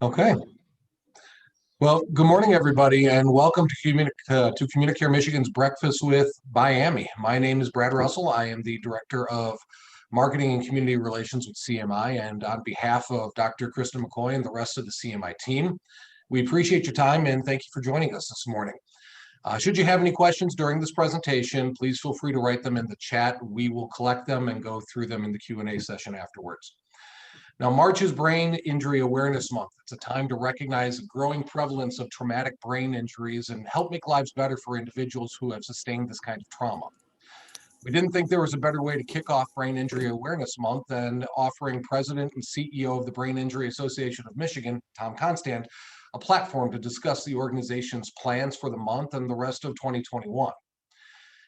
Okay. Well, good morning, everybody, and welcome to Communicare Michigan's Breakfast with BIAMI. My name is Brad Russell. I am the Director of Marketing and Community Relations with CMI, and on behalf of Dr. Krista McCoy and the rest of the CMI team, we appreciate your time and thank you for joining us this morning. Should you have any questions during this presentation, please feel free to write them in the chat. We will collect them and go through them in the Q&A session afterwards. Now, March is Brain Injury Awareness Month. It's a time to recognize the growing prevalence of traumatic brain injuries and help make lives better for individuals who have sustained this kind of trauma. We didn't think there was a better way to kick off Brain Injury Awareness Month than offering President and CEO of the Brain Injury Association of Michigan, Tom Constand, a platform to discuss the organization's plans for the month and the rest of 2021.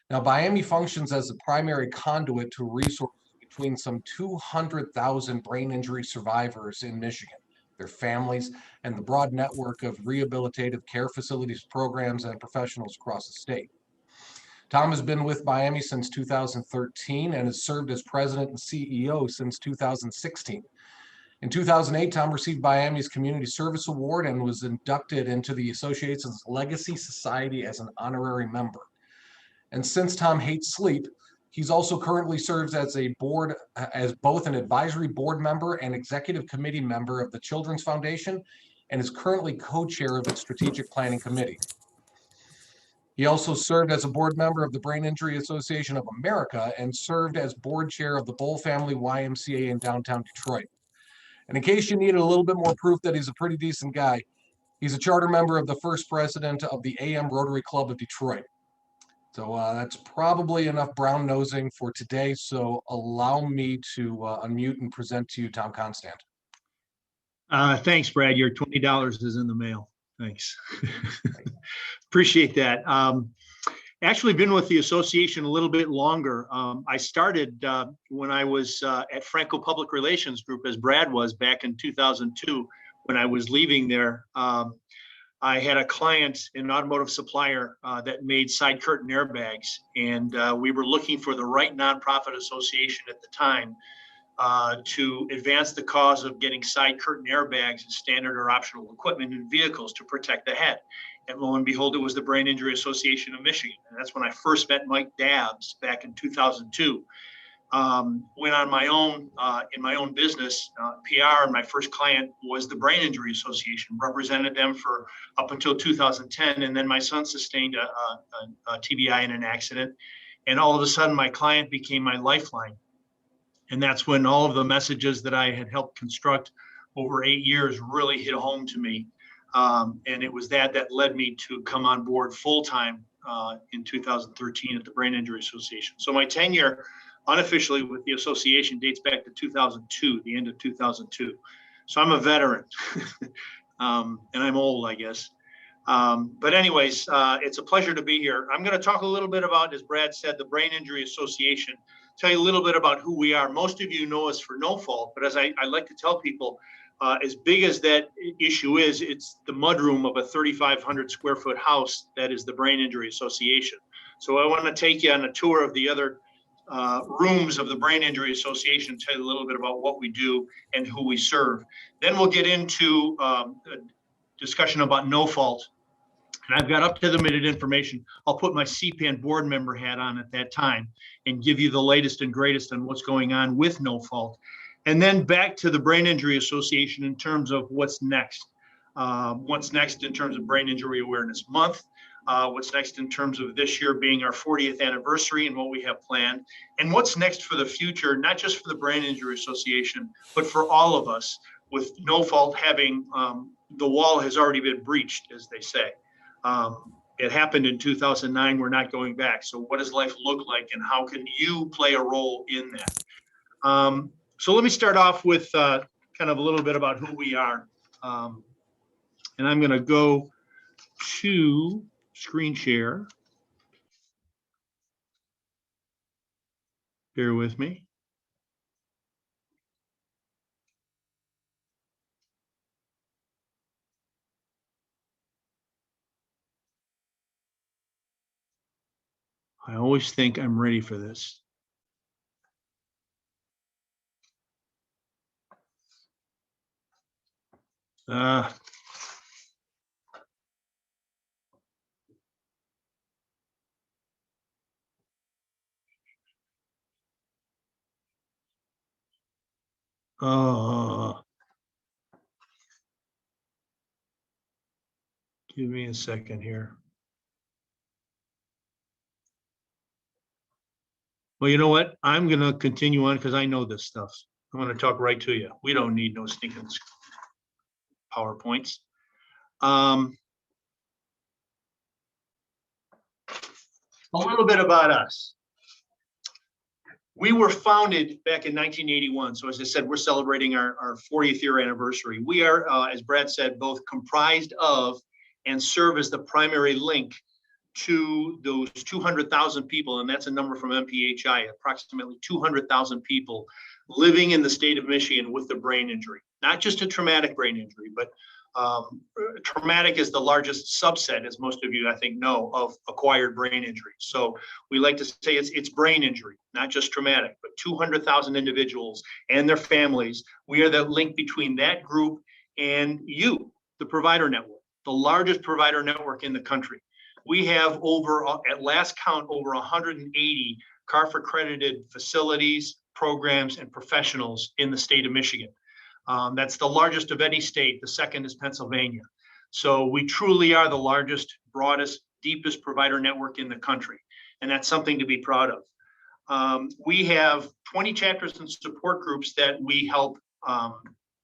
Now, BIAMI functions as the primary conduit to resources between some 200,000 brain injury survivors in Michigan, their families, and the broad network of rehabilitative care facilities, programs, and professionals across the state. Tom has been with BIAMI since 2013 and has served as president and CEO since 2016. In 2008, Tom received BIAMI's Community Service Award and was inducted into the association's Legacy Society as an honorary member. And since Tom hates sleep, he's also currently serves as both an advisory board member and executive committee member of the Children's Foundation, and is currently co-chair of its strategic planning committee. He also served as a board member of the Brain Injury Association of America and served as board chair of the Bull Family YMCA in downtown Detroit. And in case you needed a little bit more proof that he's a pretty decent guy, he's a charter member of the first president of the AM Rotary Club of Detroit. So that's probably enough brown nosing for today. So allow me to unmute and present to you Tom Constand. Thanks, Brad. Your $20 is in the mail. Thanks. Appreciate that. Actually been with the association a little bit longer. I started when I was at Franco Public Relations Group, as Brad was back in 2002. When I was leaving there, I had a client, an automotive supplier that made side curtain airbags, and we were looking for the right nonprofit association at the time to advance the cause of getting side curtain airbags and standard or optional equipment in vehicles to protect the head. And lo and behold, it was the Brain Injury Association of Michigan. And that's when I first met Mike Dabbs back in 2002. Went on my own, in my own business, PR, and my first client was the Brain Injury Association, represented them for up until 2010. And then my son sustained a TBI in an accident. And all of a sudden, my client became my lifeline. And that's when all of the messages that I had helped construct over 8 years really hit home to me. And it was that led me to come on board full-time in 2013 at the Brain Injury Association. So my tenure unofficially with the association dates back to 2002, the end of 2002. So I'm a veteran and I'm old, I guess. But anyways, it's a pleasure to be here. I'm going to talk a little bit about, as Brad said, the Brain Injury Association, tell you a little bit about who we are. Most of you know us for no fault, but as I like to tell people, as big as that issue is, it's the mudroom of a 3,500 square foot house that is the Brain Injury Association. So I want to take you on a tour of the other rooms of the Brain Injury Association, tell you a little bit about what we do and who we serve. Then we'll get into a discussion about no fault. And I've got up to the minute information. I'll put my CPAN board member hat on at that time and give you the latest and greatest on what's going on with no fault. And then back to the Brain Injury Association in terms of what's next. What's next in terms of Brain Injury Awareness Month. What's next in terms of this year being our 40th anniversary and what we have planned, and what's next for the future, not just for the Brain Injury Association, but for all of us, with no fault having, the wall has already been breached, as they say. It happened in 2009, we're not going back. So what does life look like and how can you play a role in that? So let me start off with kind of a little bit about who we are. And I'm gonna go to screen share. Bear with me. I always think I'm ready for this. Uh, oh, give me a second here. Well, you know what? I'm going to continue on because I know this stuff. I'm going to talk right to you. We don't need no stinking PowerPoints. A little bit about us. We were founded back in 1981. So as I said, we're celebrating our 40th year anniversary. We are, as Brad said, both comprised of and serve as the primary link to those 200,000 people, and that's a number from MPHI, approximately 200,000 people living in the state of Michigan with a brain injury. Not just a traumatic brain injury, but traumatic is the largest subset, as most of you, I think, know, of acquired brain injury. So we like to say it's brain injury, not just traumatic, but 200,000 individuals and their families. We are the link between that group and you, the provider network, the largest provider network in the country. We have over, at last count, over 180 CARF accredited facilities, programs, and professionals in the state of Michigan. That's the largest of any state. The second is Pennsylvania. So we truly are the largest, broadest, deepest provider network in the country. And that's something to be proud of. We have 20 chapters and support groups that we help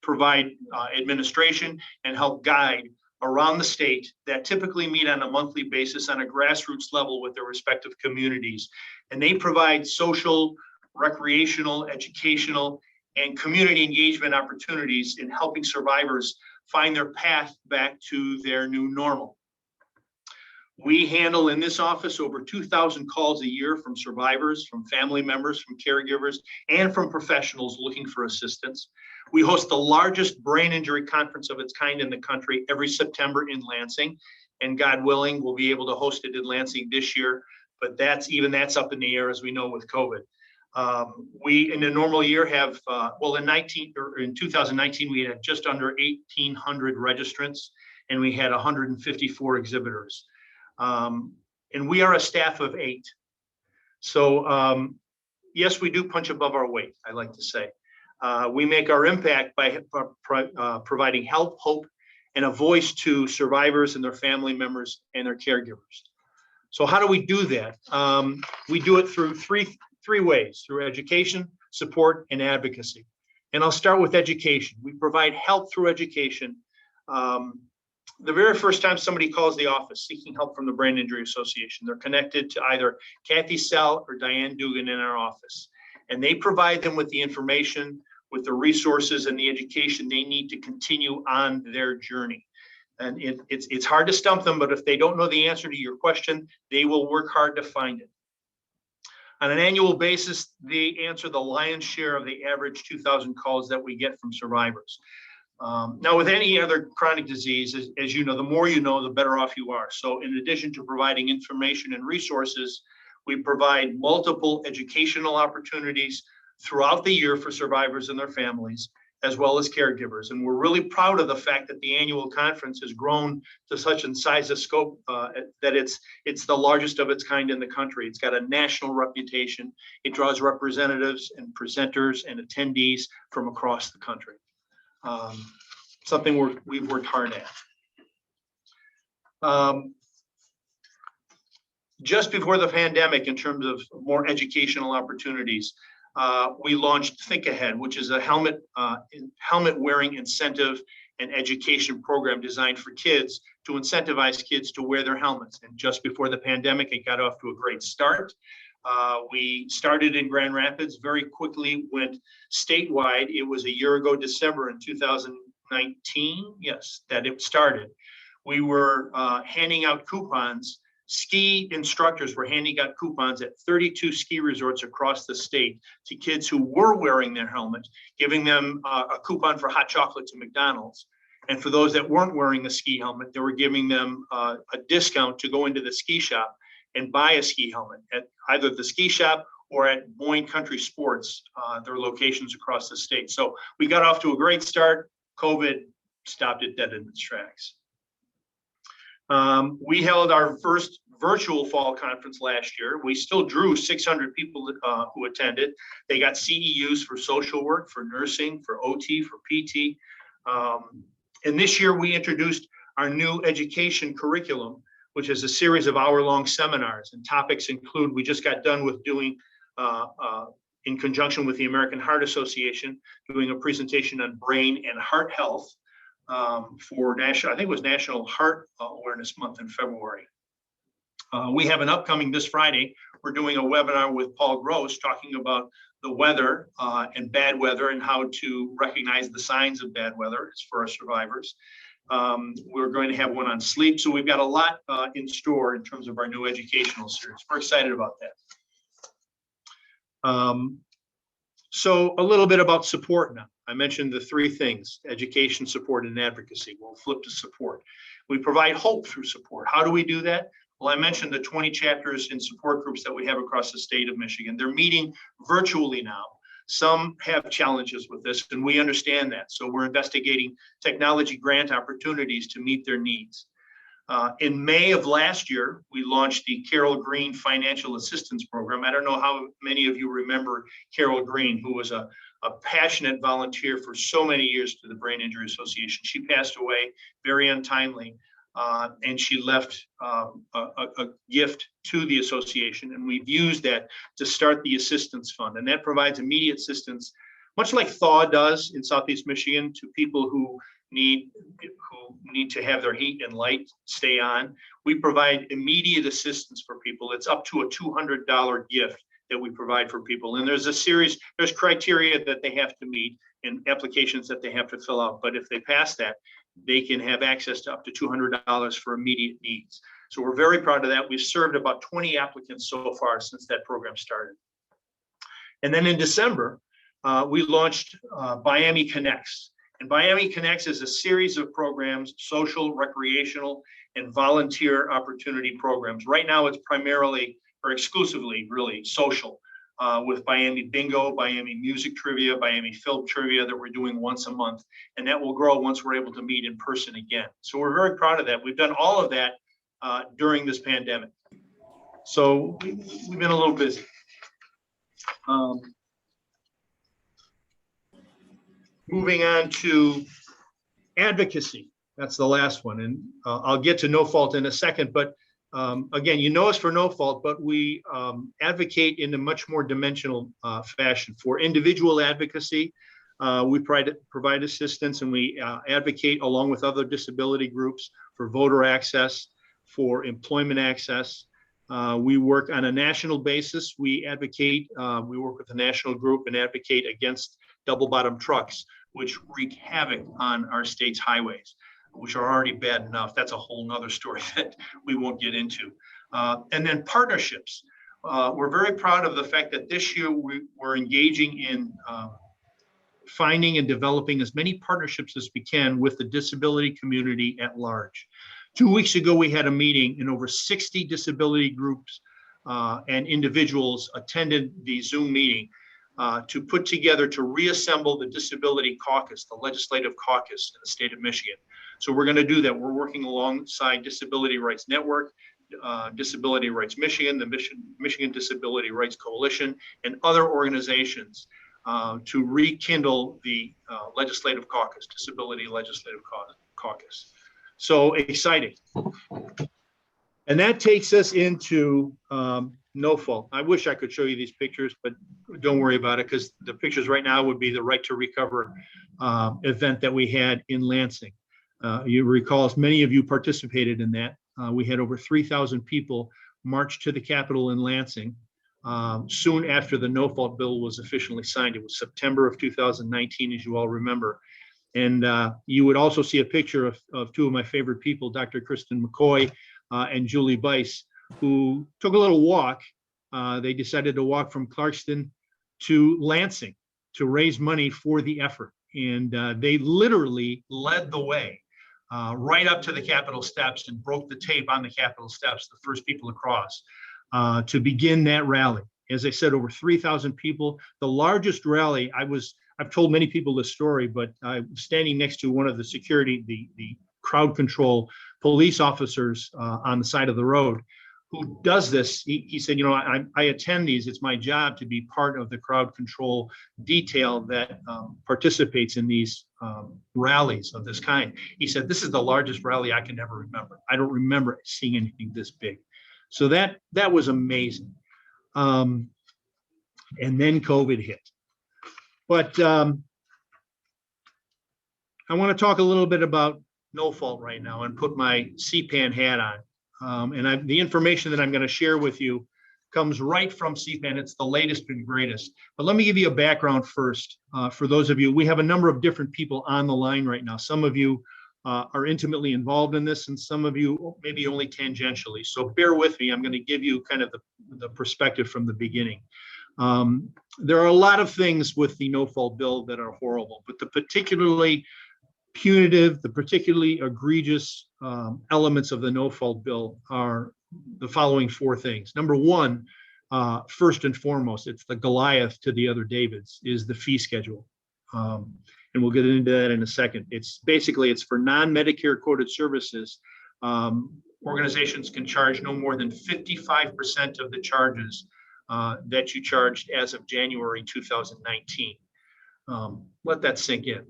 provide administration and help guide around the state that typically meet on a monthly basis on a grassroots level with their respective communities. And they provide social, recreational, educational, and community engagement opportunities in helping survivors find their path back to their new normal. We handle in this office over 2,000 calls a year from survivors, from family members, from caregivers, and from professionals looking for assistance. We host the largest brain injury conference of its kind in the country every September in Lansing, and God willing, we'll be able to host it in Lansing this year, but that's up in the air, as we know, with COVID. We, in a normal year, have, in 2019, we had just under 1,800 registrants, and we had 154 exhibitors. And we are a staff of 8. So yes, we do punch above our weight, I like to say. We make our impact by providing help, hope, and a voice to survivors and their family members and their caregivers. So how do we do that? We do it through three ways: through education, support, and advocacy. And I'll start with education. We provide help through education. The very first time somebody calls the office seeking help from the Brain Injury Association, they're connected to either Kathy Sell or Diane Dugan in our office. And they provide them with the information, with the resources and the education they need to continue on their journey. And it's hard to stump them, but if they don't know the answer to your question, they will work hard to find it. On an annual basis, they answer the lion's share of the average 2,000 calls that we get from survivors. Now, with any other chronic disease, as you know, the more you know, the better off you are. So in addition to providing information and resources, we provide multiple educational opportunities throughout the year for survivors and their families, as well as caregivers. And we're really proud of the fact that the annual conference has grown to such a size of scope that it's the largest of its kind in the country. It's got a national reputation. It draws representatives and presenters and attendees from across the country. Something we've worked hard at. Just before the pandemic, in terms of more educational opportunities, we launched Think Ahead, which is a helmet wearing incentive and education program designed for kids to incentivize kids to wear their helmets. And just before the pandemic, it got off to a great start. We started in Grand Rapids, very quickly went statewide. It was a year ago, December in 2019, yes, that it started. We were handing out coupons. Ski instructors were handing out coupons at 32 ski resorts across the state to kids who were wearing their helmet, giving them a coupon for hot chocolate to McDonald's. And for those that weren't wearing the ski helmet, they were giving them a discount to go into the ski shop and buy a ski helmet at either the ski shop or at Boyne Country Sports, their locations across the state. So we got off to a great start. COVID stopped it dead in its tracks. We held our first virtual fall conference last year. We still drew 600 people who attended. They got CEUs for social work, for nursing, for OT, for PT. And this year we introduced our new education curriculum, which is a series of hour-long seminars, and topics include, we just got done with doing, in conjunction with the American Heart Association, doing a presentation on brain and heart health for national, I think it was National Heart Awareness Month in February. We have an upcoming this Friday. We're doing a webinar with Paul Gross talking about the weather and bad weather and how to recognize the signs of bad weather for our survivors. We're going to have one on sleep. So we've got a lot in store in terms of our new educational series. We're excited about that. So a little bit about support now. I mentioned the three things: education, support, and advocacy. We'll flip to support. We provide hope through support. How do we do that? Well, I mentioned the 20 chapters and support groups that we have across the state of Michigan. They're meeting virtually now. Some have challenges with this, and we understand that. So we're investigating technology grant opportunities to meet their needs. In May of last year, we launched the Carol Green Financial Assistance Program. I don't know how many of you remember Carol Green, who was a passionate volunteer for so many years to the Brain Injury Association. She passed away very untimely, and she left a gift to the association, and we've used that to start the assistance fund, and that provides immediate assistance, much like THAW does in Southeast Michigan, to people who need to have their heat and light stay on. We provide immediate assistance for people. It's up to a $200 gift that we provide for people. And there's a series, there's criteria that they have to meet and applications that they have to fill out. But if they pass that, they can have access to up to $200 for immediate needs. So we're very proud of that. We've served about 20 applicants so far since that program started. And then in December, we launched BIAMI Connects. And BIAMI Connects is a series of programs, social, recreational, and volunteer opportunity programs. Right now, it's primarily or exclusively really social, with BIAMI Bingo, BIAMI Music Trivia, BIAMI Film Trivia that we're doing once a month. And that will grow once we're able to meet in person again. So we're very proud of that. We've done all of that during this pandemic. So we've been a little busy. Moving on to advocacy. That's the last one. And I'll get to no fault in a second, but again, you know us for no fault, but we advocate in a much more dimensional fashion. For individual advocacy, we provide assistance, and we advocate along with other disability groups for voter access, for employment access. We work on a national basis. We advocate, we work with a national group and advocate against double-bottom trucks, which wreak havoc on our state's highways, which are already bad enough. That's a whole nother story that we won't get into. And then partnerships. We're very proud of the fact that this year we're engaging in finding and developing as many partnerships as we can with the disability community at large. 2 weeks ago, we had a meeting, and over 60 disability groups and individuals attended the Zoom meeting to put together, to reassemble the Disability Caucus, the legislative caucus in the state of Michigan. So we're going to do that. We're working alongside Disability Rights Network, Disability Rights Michigan, the Michigan Disability Rights Coalition, and other organizations to rekindle the legislative caucus, Disability Legislative Caucus. So exciting. And that takes us into no fault. I wish I could show you these pictures, but don't worry about it, because the pictures right now would be the Right to Recover event that we had in Lansing. You recall, as many of you participated in that. We had over 3,000 people march to the Capitol in Lansing soon after the no fault bill was officially signed. It was September of 2019, as you all remember. And you would also see a picture of two of my favorite people, Dr. Kristen McCoy and Julie Bice, who took a little walk. They decided to walk from Clarkston to Lansing to raise money for the effort. And they literally led the way right up to the Capitol steps and broke the tape on the Capitol steps, the first people across, to begin that rally. As I said, over 3,000 people, the largest rally. I've told many people this story, but I'm standing next to one of the security, the crowd control police officers on the side of the road who does this. He said, you know, I attend these. It's my job to be part of the crowd control detail that participates in these rallies of this kind. He said, this is the largest rally I can ever remember. I don't remember seeing anything this big. So that was amazing. And then COVID hit. But I want to talk a little bit about no fault right now and put my CPAN hat on. The information that I'm going to share with you comes right from CPAN. It's the latest and greatest. But let me give you a background first. For those of you, we have a number of different people on the line right now. Some of you are intimately involved in this, and some of you maybe only tangentially. So bear with me. I'm going to give you kind of the perspective from the beginning. There are a lot of things with the no-fault bill that are horrible, but the particularly punitive, the particularly egregious elements of the no-fault bill are the following four things. Number one, first and foremost, it's the Goliath to the other Davids, is the fee schedule. And we'll get into that in a second. It's for non-Medicare coded services. Organizations can charge no more than 55% of the charges that you charged as of January 2019. Let that sink in.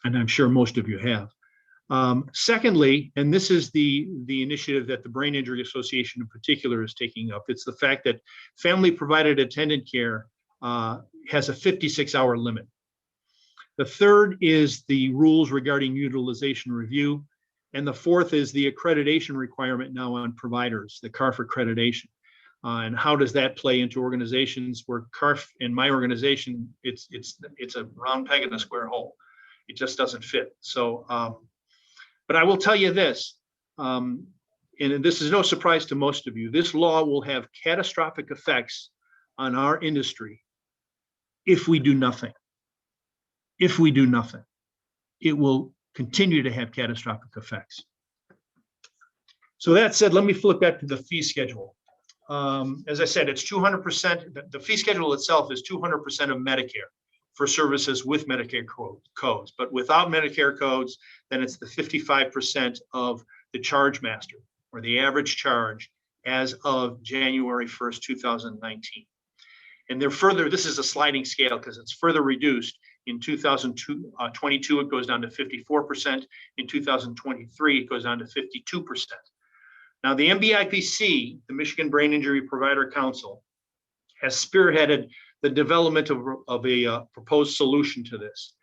And I'm sure most of you have. Secondly, and this is the initiative that the Brain Injury Association in particular is taking up, it's the fact that family provided attendant care has a 56-hour limit. The third is the rules regarding utilization review. And the fourth is the accreditation requirement now on providers, the CARF accreditation. And how does that play into organizations where CARF, in my organization, it's a round peg in a square hole. It just doesn't fit. So, but I will tell you this, and this is no surprise to most of you, this law will have catastrophic effects on our industry if we do nothing. If we do nothing, it will continue to have catastrophic effects. So that said, let me flip back to the fee schedule. As I said, it's 200%. The fee schedule itself is 200% of Medicare for services with Medicare codes. But without Medicare codes, then it's the 55% of the charge master, or the average charge, as of January 1st, 2019. And this is a sliding scale because it's further reduced. In 2022, it goes down to 54%. In 2023, it goes down to 52%. Now, the MBIPC, the Michigan Brain Injury Provider Council, has spearheaded the development of a proposed solution to this.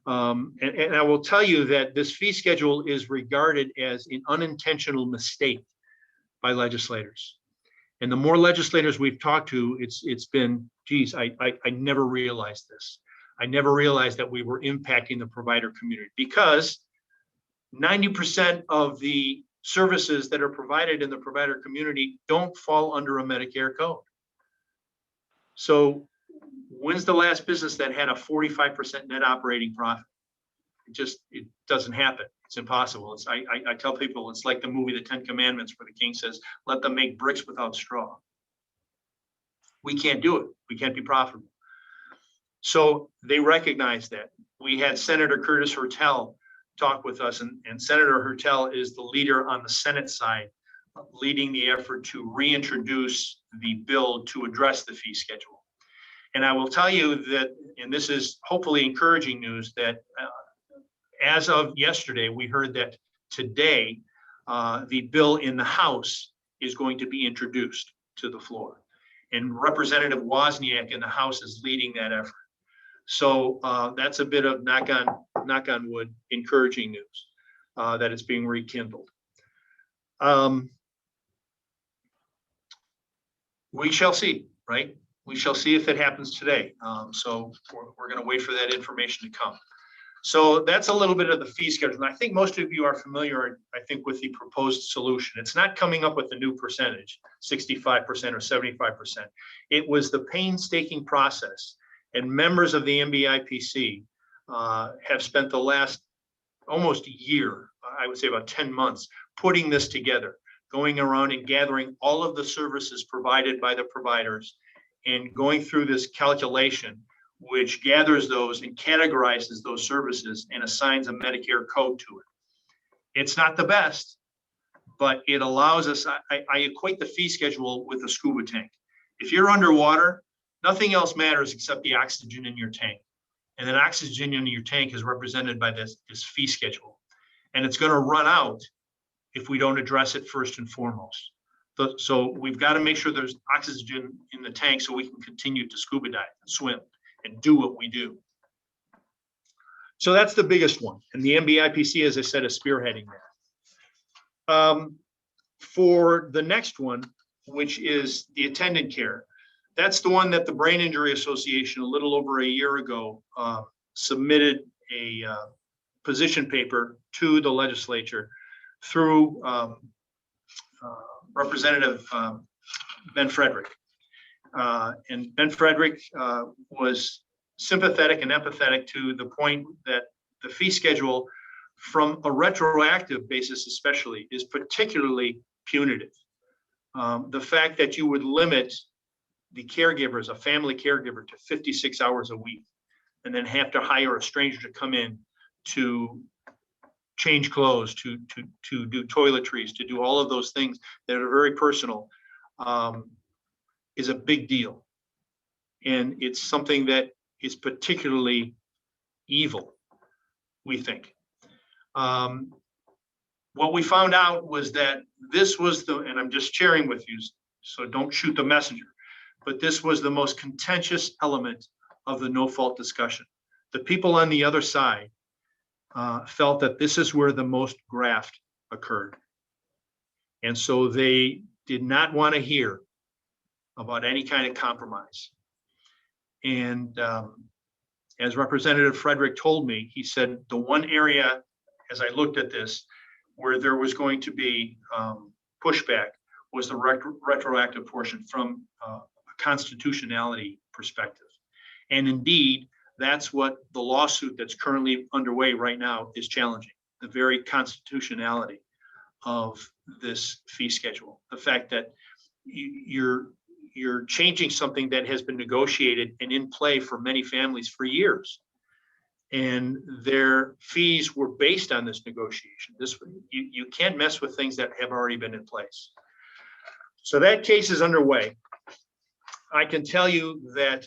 And I will tell you that this fee schedule is regarded as an unintentional mistake by legislators. And the more legislators we've talked to, it's been, geez, I never realized this. I never realized that we were impacting the provider community, because 90% of the services that are provided in the provider community don't fall under a Medicare code. So when's the last business that had a 45% net operating profit? It doesn't happen. It's impossible. I tell people it's like the movie The 10 Commandments, where the king says, let them make bricks without straw. We can't do it. We can't be profitable. So they recognize that. We had Senator Curtis Hertel talk with us, and Senator Hertel is the leader on the Senate side, leading the effort to reintroduce the bill to address the fee schedule. And I will tell you that, and this is hopefully encouraging news, that as of yesterday, we heard that today the bill in the House is going to be introduced to the floor. And Representative Wozniak in the House is leading that effort. So that's a bit of knock on wood, encouraging news that it's being rekindled. We shall see, right? We shall see if it happens today. So we're going to wait for that information to come. So that's a little bit of the fee schedule. And I think most of you are familiar, I think, with the proposed solution. It's not coming up with a new percentage, 65% or 75%. It was the painstaking process. And members of the MBIPC have spent the last almost a year, I would say about 10 months, putting this together, going around and gathering all of the services provided by the providers and going through this calculation which gathers those and categorizes those services and assigns a Medicare code to it. It's not the best, but it allows us, I equate the fee schedule with a scuba tank. If you're underwater, nothing else matters except the oxygen in your tank. And that oxygen in your tank is represented by this fee schedule. And it's going to run out if we don't address it first and foremost. So we've got to make sure there's oxygen in the tank so we can continue to scuba dive and swim and do what we do. So that's the biggest one. And the MBIPC, as I said, is spearheading that. For the next one, which is the attendant care, that's the one that the Brain Injury Association a little over a year ago submitted a position paper to the legislature through Representative Ben Frederick. And Ben Frederick was sympathetic and empathetic to the point that the fee schedule, from a retroactive basis especially, is particularly punitive. The fact that you would limit the caregivers, a family caregiver, to 56 hours a week, and then have to hire a stranger to come in to change clothes, to do toiletries, to do all of those things that are very personal, is a big deal. And it's something that is particularly evil, we think. What we found out was that this was and I'm just sharing with you, so don't shoot the messenger, but this was the most contentious element of the no-fault discussion. The people on the other side felt that this is where the most graft occurred. And so they did not want to hear about any kind of compromise. And as Representative Frederick told me, he said the one area, as I looked at this, where there was going to be pushback was the retroactive portion from a constitutionality perspective. And indeed, that's what the lawsuit that's currently underway right now is challenging, the very constitutionality of this fee schedule. The fact that you're changing something that has been negotiated and in play for many families for years. And their fees were based on this negotiation. You can't mess with things that have already been in place. So that case is underway. I can tell you that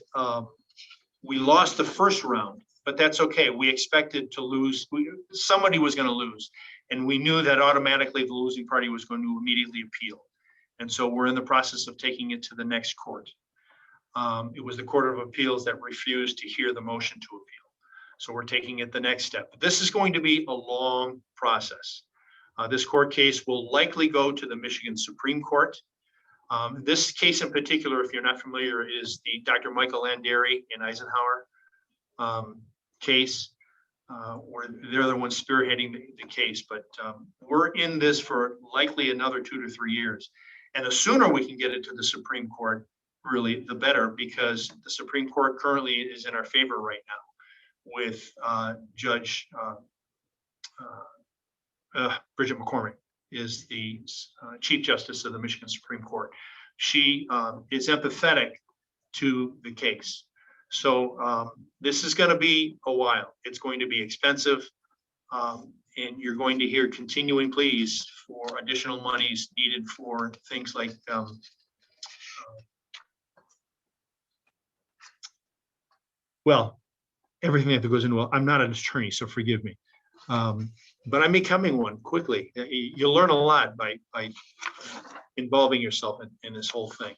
we lost the first round, but that's okay. We expected to lose. Somebody was going to lose. And we knew that automatically the losing party was going to immediately appeal. And so we're in the process of taking it to the next court. It was the Court of Appeals that refused to hear the motion to appeal. So we're taking it the next step. But this is going to be a long process. This court case will likely go to the Michigan Supreme Court. This case in particular, if you're not familiar, is the Dr. Michael Landeri and Eisenhower case, where they're the ones spearheading the case. But we're in this for likely another 2 to 3 years. And the sooner we can get it to the Supreme Court, really, the better, because the Supreme Court currently is in our favor right now with Judge Bridget McCormick is the Chief Justice of the Michigan Supreme Court. She is empathetic to the case. So this is going to be a while. It's going to be expensive. And you're going to hear continuing pleas for additional monies needed for things like well, everything that goes into, well, I'm not an attorney, so forgive me. But I'm becoming one quickly. You'll learn a lot by involving yourself in this whole thing.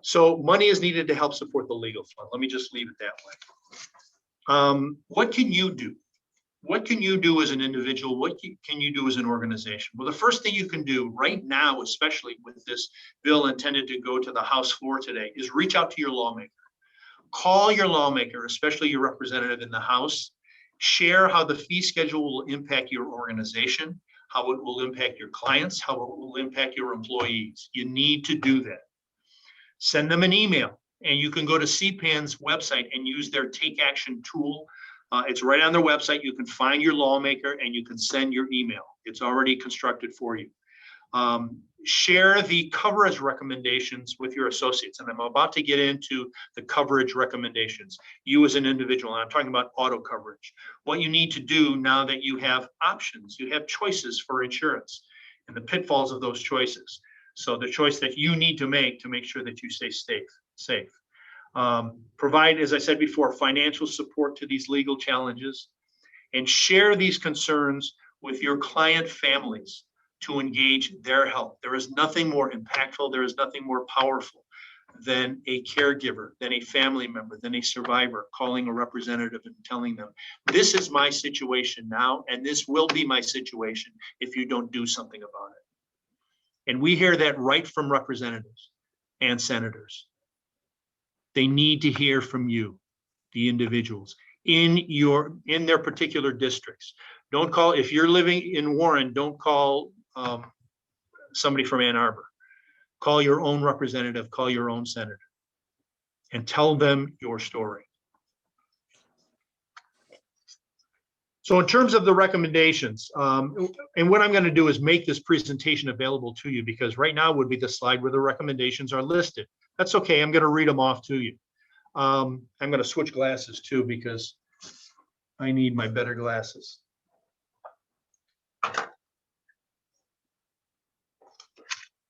So money is needed to help support the legal fund. Let me just leave it that way. What can you do? What can you do as an individual? What can you do as an organization? Well, the first thing you can do right now, especially with this bill intended to go to the House floor today, is reach out to your lawmaker. Call your lawmaker, especially your representative in the House. Share how the fee schedule will impact your organization, how it will impact your clients, how it will impact your employees. You need to do that. Send them an email, and you can go to CPAN's website and use their Take Action tool. It's right on their website. You can find your lawmaker and you can send your email. It's already constructed for you. Share the coverage recommendations with your associates. And I'm about to get into the coverage recommendations. You as an individual, and I'm talking about auto coverage. What you need to do now that you have options, you have choices for insurance and the pitfalls of those choices. So the choice that you need to make sure that you stay safe. Provide, as I said before, financial support to these legal challenges, and share these concerns with your client families to engage their help. There is nothing more impactful, there is nothing more powerful than a caregiver, than a family member, than a survivor calling a representative and telling them, this is my situation now, and this will be my situation if you don't do something about it. And we hear that right from representatives and senators. They need to hear from you, the individuals in their particular districts. Don't call, if you're living in Warren, don't call somebody from Ann Arbor. Call your own representative, call your own senator, and tell them your story. So in terms of the recommendations, and what I'm going to do is make this presentation available to you, because right now would be the slide where the recommendations are listed. That's okay, I'm going to read them off to you. I'm going to switch glasses too, because I need my better glasses.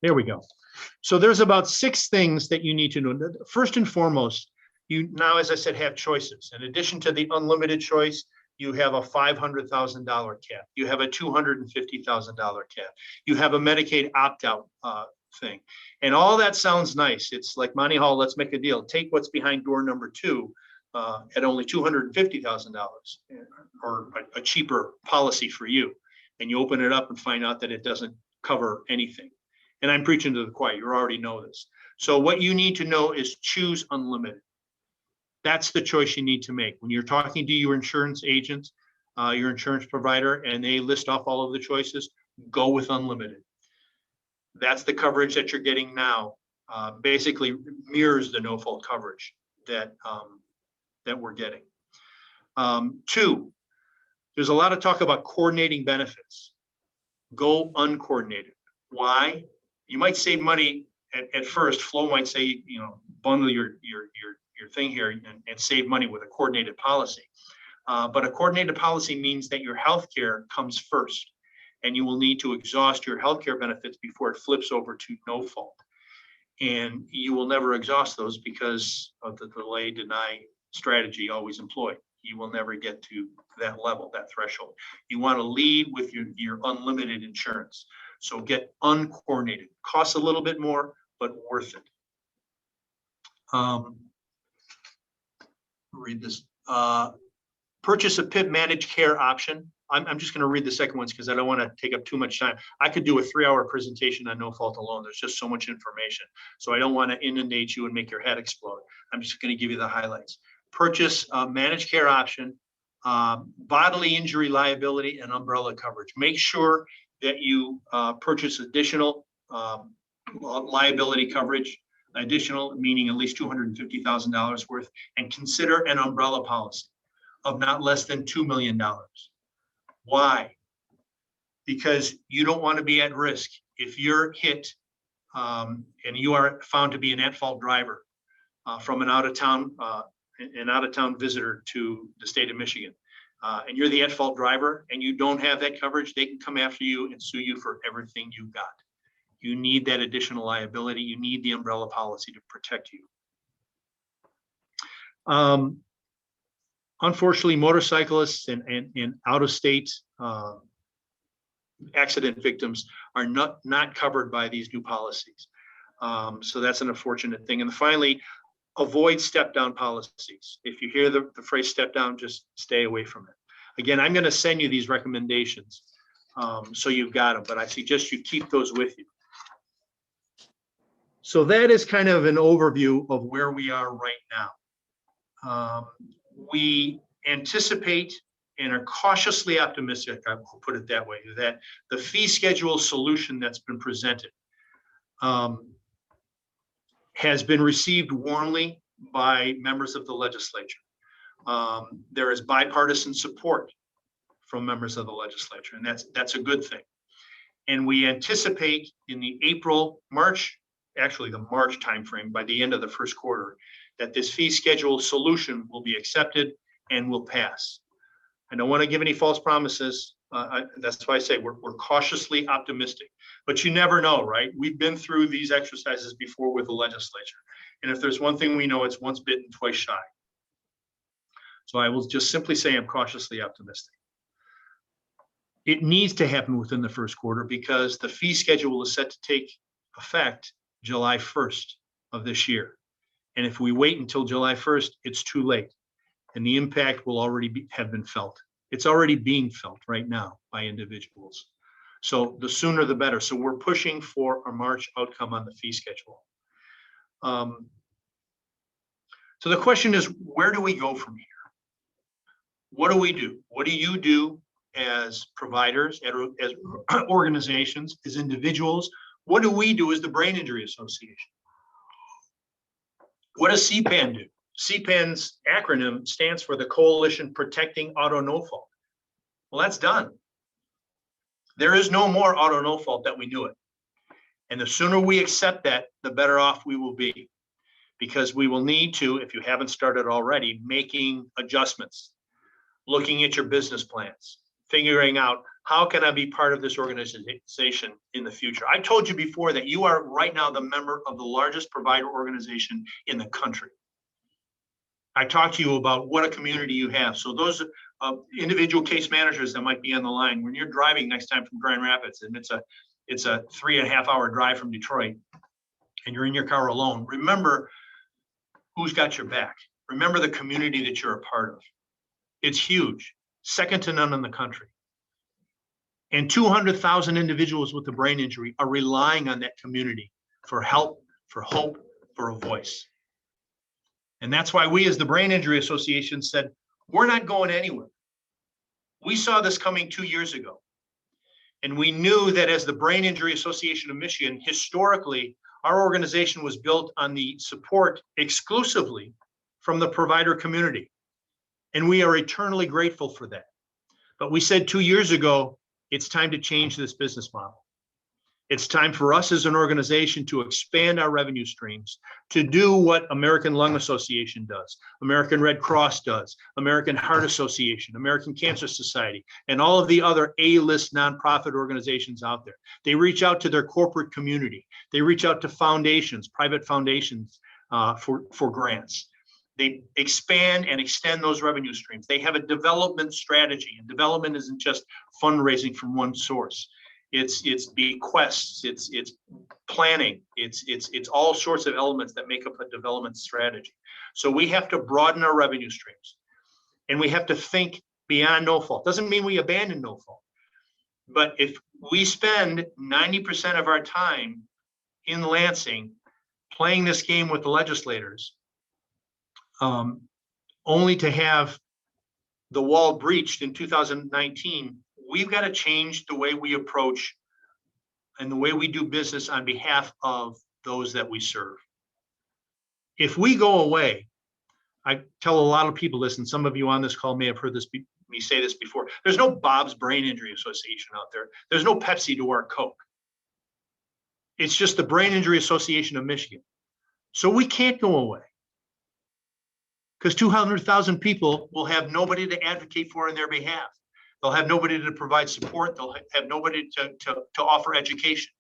There we go. So there's about 6 things that you need to know. First and foremost, you now, as I said, have choices. In addition to the unlimited choice, you have a $500,000 cap. You have a $250,000 cap. You have a Medicaid opt-out thing. And all that sounds nice. It's like Monty Hall, let's make a deal. Take what's behind door number 2 at only $250,000, or a cheaper policy for you. And you open it up and find out that it doesn't cover anything. And I'm preaching to the choir, you already know this. So what you need to know is choose unlimited. That's the choice you need to make. When you're talking to your insurance agent, your insurance provider, and they list off all of the choices, go with unlimited. That's the coverage that you're getting now. Basically mirrors the no-fault coverage that we're getting. 2, there's a lot of talk about coordinating benefits. Go uncoordinated. Why? You might save money at first. Flo might say, bundle your thing here and save money with a coordinated policy. But a coordinated policy means that your healthcare comes first, and you will need to exhaust your healthcare benefits before it flips over to no fault. And you will never exhaust those because of the delay deny strategy always employed. You will never get to that level, that threshold. You want to lead with your unlimited insurance. So get uncoordinated. Costs a little bit more, but worth it. Read this. Purchase a PIP managed care option. I'm just going to read the second ones because I don't want to take up too much time. I could do a 3-hour presentation on no fault alone. There's just so much information. So I don't want to inundate you and make your head explode. I'm just going to give you the highlights. Purchase a managed care option, bodily injury liability, and umbrella coverage. Make sure that you purchase additional liability coverage, additional meaning at least $250,000 worth, and consider an umbrella policy of not less than $2 million. Why? Because you don't want to be at risk. If you're hit and you are found to be an at-fault driver from an out-of-town visitor to the state of Michigan, and you're the at-fault driver and you don't have that coverage, they can come after you and sue you for everything you got. You need that additional liability. You need the umbrella policy to protect you. Unfortunately, motorcyclists and out-of-state accident victims are not covered by these new policies. So that's an unfortunate thing. And finally, avoid step-down policies. If you hear the phrase step-down, just stay away from it. Again, I'm going to send you these recommendations, so you've got them, but I suggest you keep those with you. So that is kind of an overview of where we are right now. We anticipate and are cautiously optimistic, I will put it that way, that the fee schedule solution that's been presented has been received warmly by members of the legislature. There is bipartisan support from members of the legislature, and that's a good thing. And we anticipate in the March timeframe, by the end of the first quarter, that this fee schedule solution will be accepted and will pass. I don't want to give any false promises. That's why I say we're cautiously optimistic, but you never know, right? We've been through these exercises before with the legislature. And if there's one thing we know, it's once bitten, twice shy. So I will just simply say I'm cautiously optimistic. It needs to happen within the first quarter because the fee schedule is set to take effect July 1st of this year. And if we wait until July 1st, it's too late. And the impact will already have been felt. It's already being felt right now by individuals. So the sooner the better. So we're pushing for a March outcome on the fee schedule. So the question is, where do we go from here? What do we do? What do you do as providers, as organizations, as individuals? What do we do as the Brain Injury Association? What does CPAN do? CPAN's acronym stands for the Coalition Protecting Auto No Fault. Well, that's done. There is no more auto no fault that we knew it. And the sooner we accept that, the better off we will be. Because we will need to, if you haven't started already, making adjustments, looking at your business plans, figuring out how can I be part of this organization in the future. I told you before that you are right now the member of the largest provider organization in the country. I talked to you about what a community you have. So those individual case managers that might be on the line, when you're driving next time from Grand Rapids and it's a 3.5 hour drive from Detroit and you're in your car alone, remember who's got your back. Remember the community that you're a part of. It's huge, second to none in the country. And 200,000 individuals with a brain injury are relying on that community for help, for hope, for a voice. And that's why we as the Brain Injury Association said, we're not going anywhere. We saw this coming 2 years ago. And we knew that as the Brain Injury Association of Michigan, historically, our organization was built on the support exclusively from the provider community. And we are eternally grateful for that. But we said 2 years ago, it's time to change this business model. It's time for us as an organization to expand our revenue streams, to do what American Lung Association does, American Red Cross does, American Heart Association, American Cancer Society, and all of the other A-list nonprofit organizations out there. They reach out to their corporate community. They reach out to foundations, private foundations for grants. They expand and extend those revenue streams. They have a development strategy, and development isn't just fundraising from one source. It's bequests, it's planning, it's all sorts of elements that make up a development strategy. So we have to broaden our revenue streams, and we have to think beyond no fault. Doesn't mean we abandon no fault, but if we spend 90% of our time in Lansing playing this game with the legislators, only to have the wall breached in 2019, we've got to change the way we approach and the way we do business on behalf of those that we serve. If we go away, I tell a lot of people this, and some of you on this call may have heard me say this before. There's no Bob's Brain Injury Association out there. There's no Pepsi to our Coke. It's just the Brain Injury Association of Michigan. So we can't go away, because 200,000 people will have nobody to advocate for in their behalf. They'll have nobody to provide support. They'll have nobody to offer education.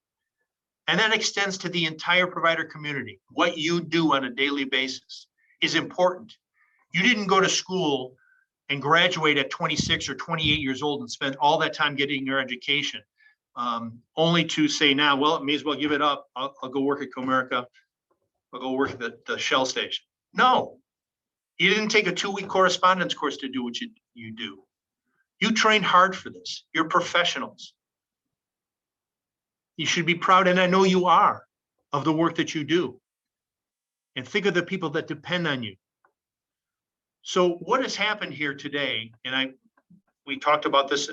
And that extends to the entire provider community. What you do on a daily basis is important. You didn't go to school and graduate at 26 or 28 years old and spend all that time getting your education, only to say now, well, I may as well give it up. I'll go work at Communicare. I'll go work at the Shell station. No, you didn't take a 2-week correspondence course to do what you do. You trained hard for this. You're professionals. You should be proud, and I know you are, of the work that you do. And think of the people that depend on you. So what has happened here today, and we talked about this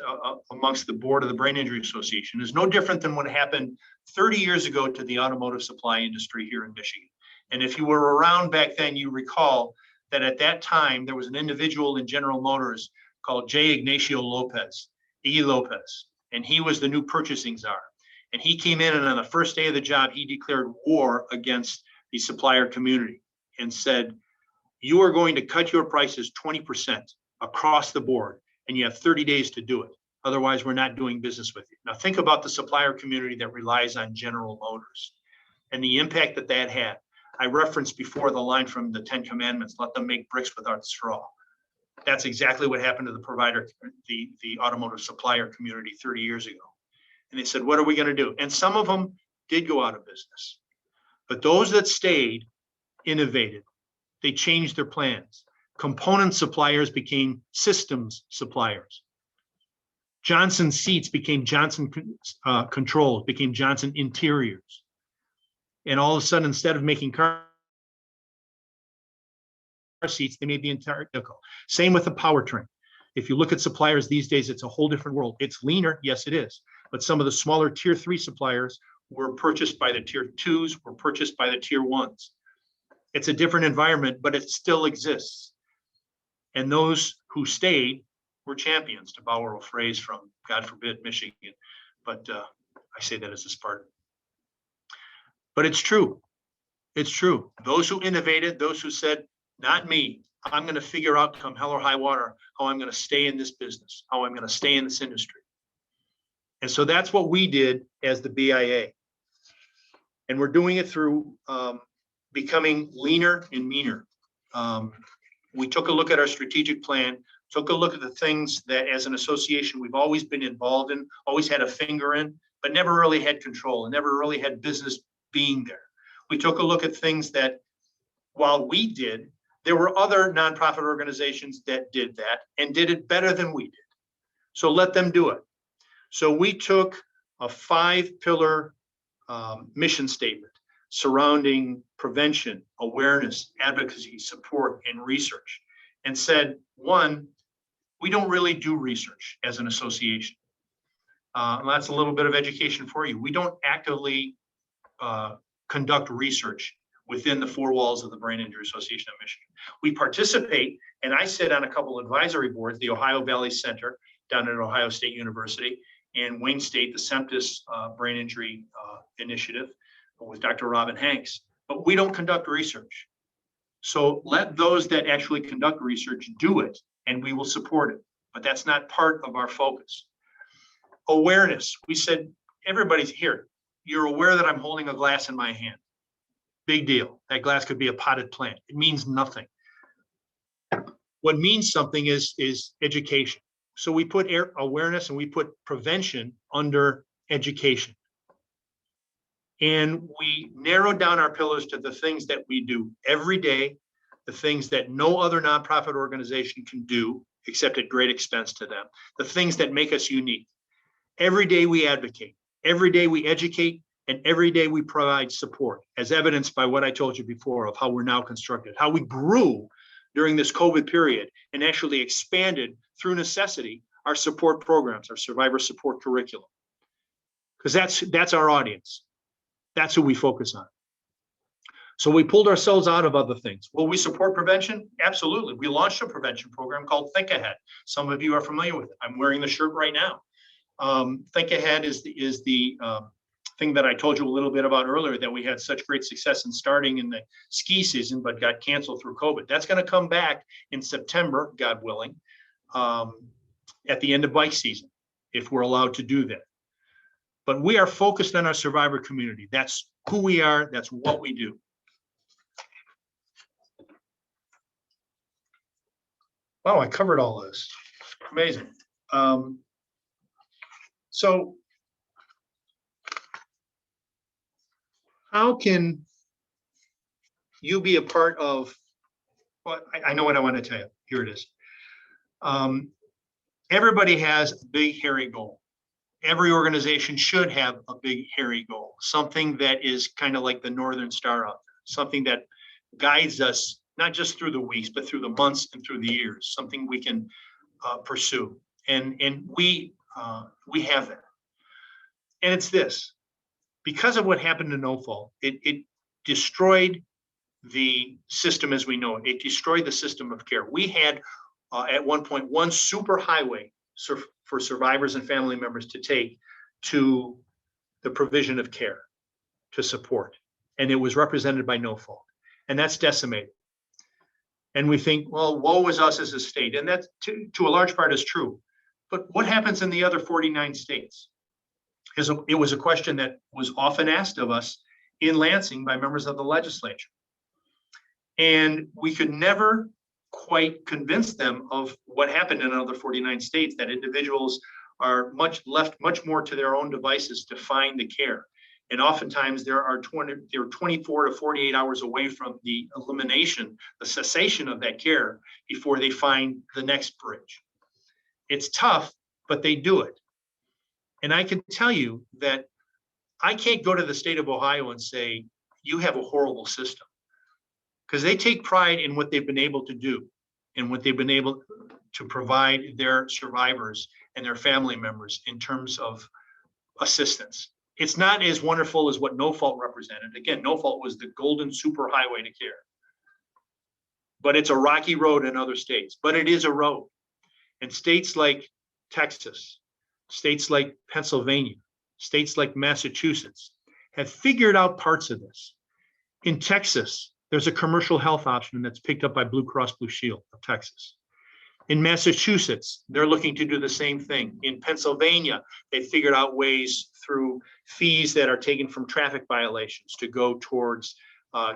amongst the board of the Brain Injury Association, is no different than what happened 30 years ago to the automotive supply industry here in Michigan. And if you were around back then, you recall that at that time, there was an individual in General Motors called J. Ignacio Lopez, E. Lopez, and he was the new purchasing czar. And he came in, and on the first day of the job, he declared war against the supplier community and said, you are going to cut your prices 20% across the board, and you have 30 days to do it. Otherwise, we're not doing business with you. Now, think about the supplier community that relies on General Motors and the impact that that had. I referenced before the line from the 10 Commandments, let them make bricks without straw. That's exactly what happened to the provider, the automotive supplier community 30 years ago. And they said, what are we going to do? And some of them did go out of business. But those that stayed innovated. They changed their plans. Component suppliers became systems suppliers. Johnson Seats became Johnson Controls, became Johnson Interiors. And all of a sudden, instead of making car seats, they made the entire vehicle. Same with the powertrain. If you look at suppliers these days, it's a whole different world. It's leaner, yes, it is. But some of the smaller tier 3 suppliers were purchased by the tier 2s, were purchased by the tier 1s. It's a different environment, but it still exists. And those who stayed were champions, to borrow a phrase from, God forbid, Michigan. But I say that as a Spartan. But it's true. It's true. Those who innovated, those who said, not me, I'm going to figure out come hell or high water how I'm going to stay in this business, how I'm going to stay in this industry. And so that's what we did as the BIA. And we're doing it through becoming leaner and meaner. We took a look at our strategic plan, took a look at the things that as an association we've always been involved in, always had a finger in, but never really had control and never really had business being there. We took a look at things that while we did, there were other nonprofit organizations that did that and did it better than we did. So let them do it. So we took a 5-pillar mission statement surrounding prevention, awareness, advocacy, support, and research, and said, one, we don't really do research as an association. That's a little bit of education for you. We don't actively conduct research within the 4 walls of the Brain Injury Association of Michigan. We participate, and I sit on a couple advisory boards, the Ohio Valley Center down at Ohio State University, and Wayne State, the SEMTIS Brain Injury Initiative with Dr. Robin Hanks, but we don't conduct research. So let those that actually conduct research do it, and we will support it, but that's not part of our focus. Awareness, we said, everybody's here. You're aware that I'm holding a glass in my hand. Big deal. That glass could be a potted plant. It means nothing. What means something is education. So we put awareness and we put prevention under education. And we narrowed down our pillars to the things that we do every day, the things that no other nonprofit organization can do, except at great expense to them, the things that make us unique. Every day we advocate, every day we educate, and every day we provide support, as evidenced by what I told you before of how we're now constructed, how we grew during this COVID period and actually expanded through necessity our support programs, our survivor support curriculum. Because that's our audience. That's who we focus on. So we pulled ourselves out of other things. Will we support prevention? Absolutely. We launched a prevention program called Think Ahead. Some of you are familiar with it. I'm wearing the shirt right now. Think Ahead is the thing that I told you a little bit about earlier, that we had such great success in starting in the ski season, but got canceled through COVID. That's going to come back in September, God willing, at the end of bike season, if we're allowed to do that. But we are focused on our survivor community. That's who we are. That's what we do. Wow, I covered all this. Amazing. So how can you be a part of, well, I know what I want to tell you. Here it is. Everybody has a big, hairy goal. Every organization should have a big, hairy goal, something that is kind of like the Northern Star out there, something that guides us, not just through the weeks, but through the months and through the years, something we can pursue. And we have that. And it's this. Because of what happened to No Fault, it destroyed the system as we know it. It destroyed the system of care. We had at one point one super highway for survivors and family members to take to the provision of care to support. And it was represented by no fault. And that's decimated. And we think, well, woe is us as a state. And that to a large part is true. But what happens in the other 49 states? It was a question that was often asked of us in Lansing by members of the legislature. And we could never quite convince them of what happened in another 49 states, that individuals are left much more to their own devices to find the care. And oftentimes they're 24 to 48 hours away from the elimination, the cessation of that care before they find the next bridge. It's tough, but they do it. And I can tell you that I can't go to the state of Ohio and say, you have a horrible system, because they take pride in what they've been able to do and what they've been able to provide their survivors and their family members in terms of assistance. It's not as wonderful as what no fault represented. Again, no fault was the golden superhighway to care. But it's a rocky road in other states, but it is a road. And states like Texas, states like Pennsylvania, states like Massachusetts have figured out parts of this. In Texas, there's a commercial health option that's picked up by Blue Cross Blue Shield of Texas. In Massachusetts, they're looking to do the same thing. In Pennsylvania, they figured out ways through fees that are taken from traffic violations to go towards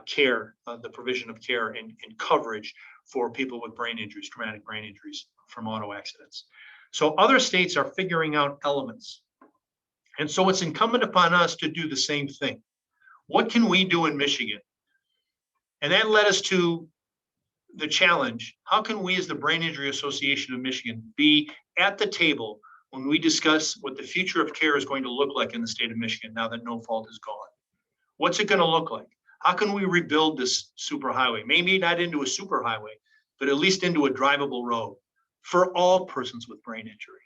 care, the provision of care and coverage for people with brain injuries, traumatic brain injuries from auto accidents. So other states are figuring out elements. And so it's incumbent upon us to do the same thing. What can we do in Michigan? And that led us to the challenge. How can we as the Brain Injury Association of Michigan be at the table when we discuss what the future of care is going to look like in the state of Michigan now that no fault is gone? What's it going to look like? How can we rebuild this superhighway? Maybe not into a superhighway, but at least into a drivable road for all persons with brain injury,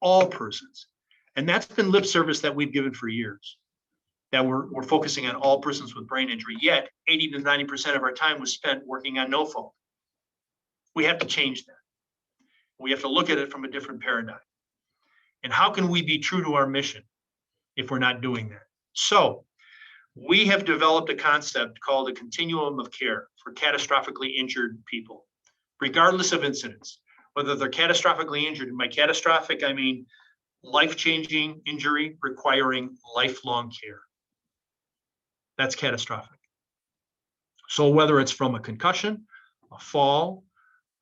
all persons. And that's been lip service that we've given for years, that we're focusing on all persons with brain injury, yet 80 to 90% of our time was spent working on no fault. We have to change that. We have to look at it from a different paradigm. And how can we be true to our mission if we're not doing that? So we have developed a concept called a continuum of care for catastrophically injured people, regardless of incidents, whether they're catastrophically injured. And by catastrophic, I mean life-changing injury requiring lifelong care. That's catastrophic. So whether it's from a concussion, a fall,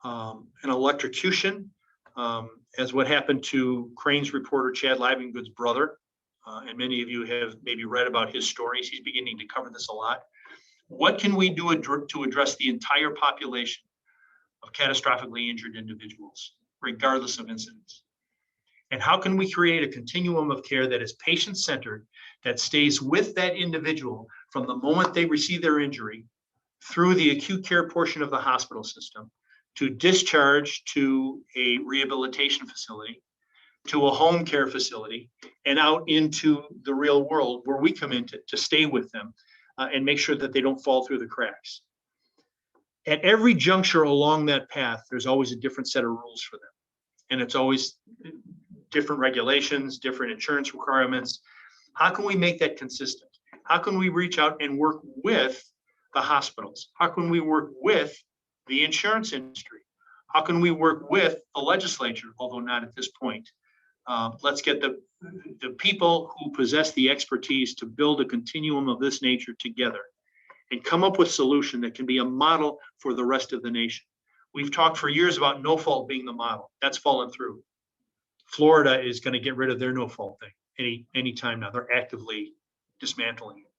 an electrocution, as what happened to Crane's reporter Chad Livengood's brother, and many of you have maybe read about his stories. He's beginning to cover this a lot. What can we do to address the entire population of catastrophically injured individuals, regardless of incidents? And how can we create a continuum of care that is patient-centered, that stays with that individual from the moment they receive their injury through the acute care portion of the hospital system, to discharge to a rehabilitation facility, to a home care facility, and out into the real world where we come in to stay with them and make sure that they don't fall through the cracks. At every juncture along that path, there's always a different set of rules for them. And it's always different regulations, different insurance requirements. How can we make that consistent? How can we reach out and work with the hospitals? How can we work with the insurance industry? How can we work with the legislature, although not at this point? Let's get the people who possess the expertise to build a continuum of this nature together and come up with a solution that can be a model for the rest of the nation. We've talked for years about no fault being the model. That's fallen through. Florida is going to get rid of their no fault thing any time now. They're actively dismantling it.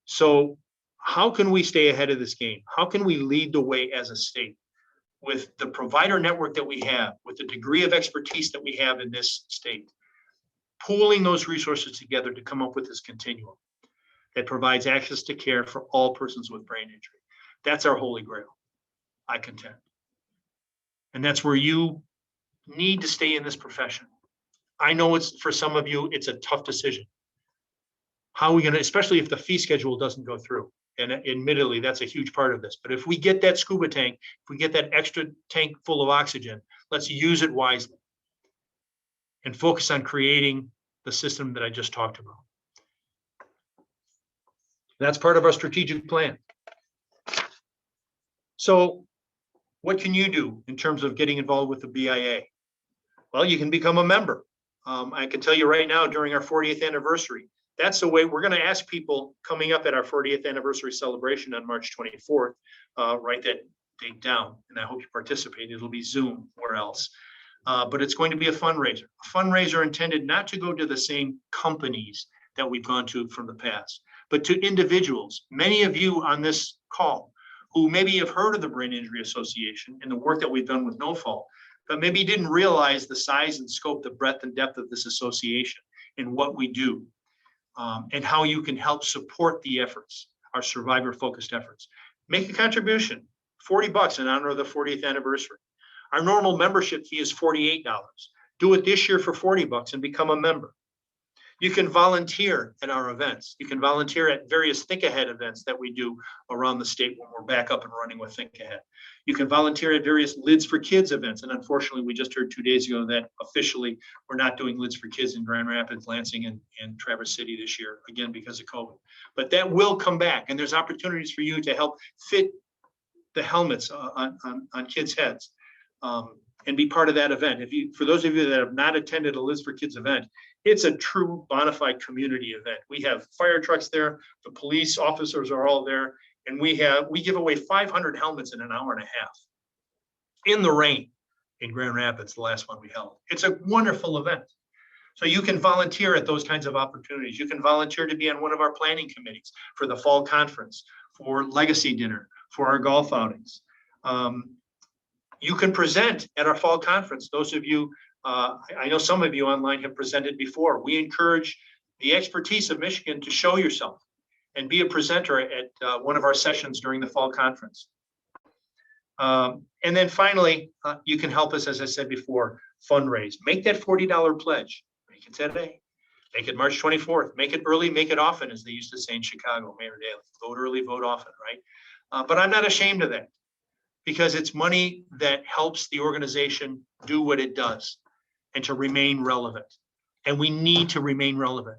So how can we stay ahead of this game? How can we lead the way as a state with the provider network that we have, with the degree of expertise that we have in this state, pooling those resources together to come up with this continuum that provides access to care for all persons with brain injury? That's our holy grail, I contend. And that's where you need to stay in this profession. I know it's, for some of you, it's a tough decision. How are we going to, especially if the fee schedule doesn't go through? And admittedly, that's a huge part of this. But if we get that scuba tank, if we get that extra tank full of oxygen, let's use it wisely and focus on creating the system that I just talked about. That's part of our strategic plan. So what can you do in terms of getting involved with the BIA? Well, you can become a member. I can tell you right now, during our 40th anniversary, that's the way we're going to ask people coming up at our 40th anniversary celebration on March 24th, write that date down, and I hope you participate. It'll be Zoom or else. But it's going to be a fundraiser intended not to go to the same companies that we've gone to from the past, but to individuals. Many of you on this call who maybe have heard of the Brain Injury Association and the work that we've done with No Fault, but maybe didn't realize the size and scope, the breadth and depth of this association and what we do, and how you can help support the efforts, our survivor-focused efforts. Make a contribution, $40 in honor of the 40th anniversary. Our normal membership fee is $48. Do it this year for $40 and become a member. You can volunteer at our events. You can volunteer at various Think Ahead events that we do around the state when we're back up and running with Think Ahead. You can volunteer at various Lids for Kids events. And unfortunately, we just heard 2 days ago that officially we're not doing Lids for Kids in Grand Rapids, Lansing, and Traverse City this year, again, because of COVID. But that will come back. And there's opportunities for you to help fit the helmets on kids' heads. And be part of that event. For those of you that have not attended a Lids for Kids event, it's a true bona fide community event. We have fire trucks there, the police officers are all there, and we give away 500 helmets in an hour and a half in the rain in Grand Rapids, the last one we held. It's a wonderful event. So you can volunteer at those kinds of opportunities. You can volunteer to be on one of our planning committees for the fall conference, for legacy dinner, for our golf outings. You can present at our fall conference. Those of you, I know some of you online have presented before. We encourage the expertise of Michigan to show yourself and be a presenter at one of our sessions during the fall conference. And then finally, you can help us, as I said before, fundraise. Make that $40 pledge. Make it today. Make it March 24th. Make it early, make it often, as they used to say in Chicago, Mayor Daley. Vote early, vote often, right? But I'm not ashamed of that, because it's money that helps the organization do what it does and to remain relevant. And we need to remain relevant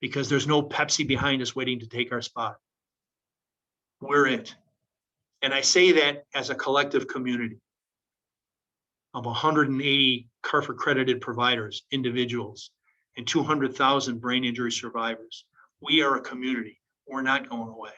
because there's no Pepsi behind us waiting to take our spot. We're it. And I say that as a collective community of 180 CARF accredited providers, individuals, and 200,000 brain injury survivors. We are a community. We're not going away.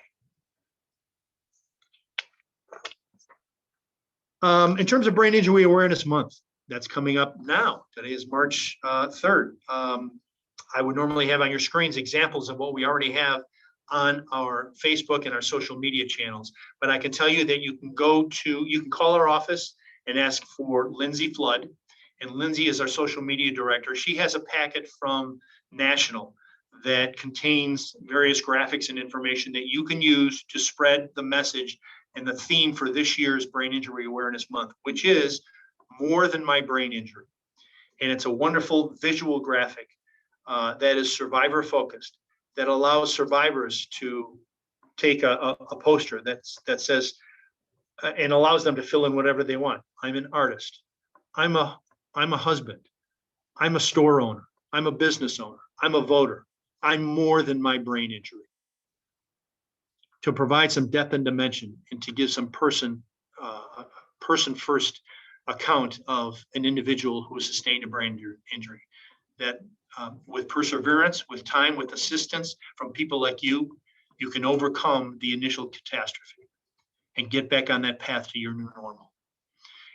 In terms of Brain Injury Awareness Month, that's coming up now. Today is March 3rd. I would normally have on your screens examples of what we already have on our Facebook and our social media channels. But I can tell you that you can call our office and ask for Lindsay Flood. And Lindsay is our social media director. She has a packet from National that contains various graphics and information that you can use to spread the message and the theme for this year's Brain Injury Awareness Month, which is More Than My Brain Injury. And it's a wonderful visual graphic that is survivor focused, that allows survivors to take a poster that says, and allows them to fill in whatever they want. I'm an artist. I'm a husband. I'm a store owner. I'm a business owner. I'm a voter. I'm more than my brain injury. To provide some depth and dimension and to give some person first account of an individual who has sustained a brain injury, that with perseverance, with time, with assistance from people like you, you can overcome the initial catastrophe and get back on that path to your new normal.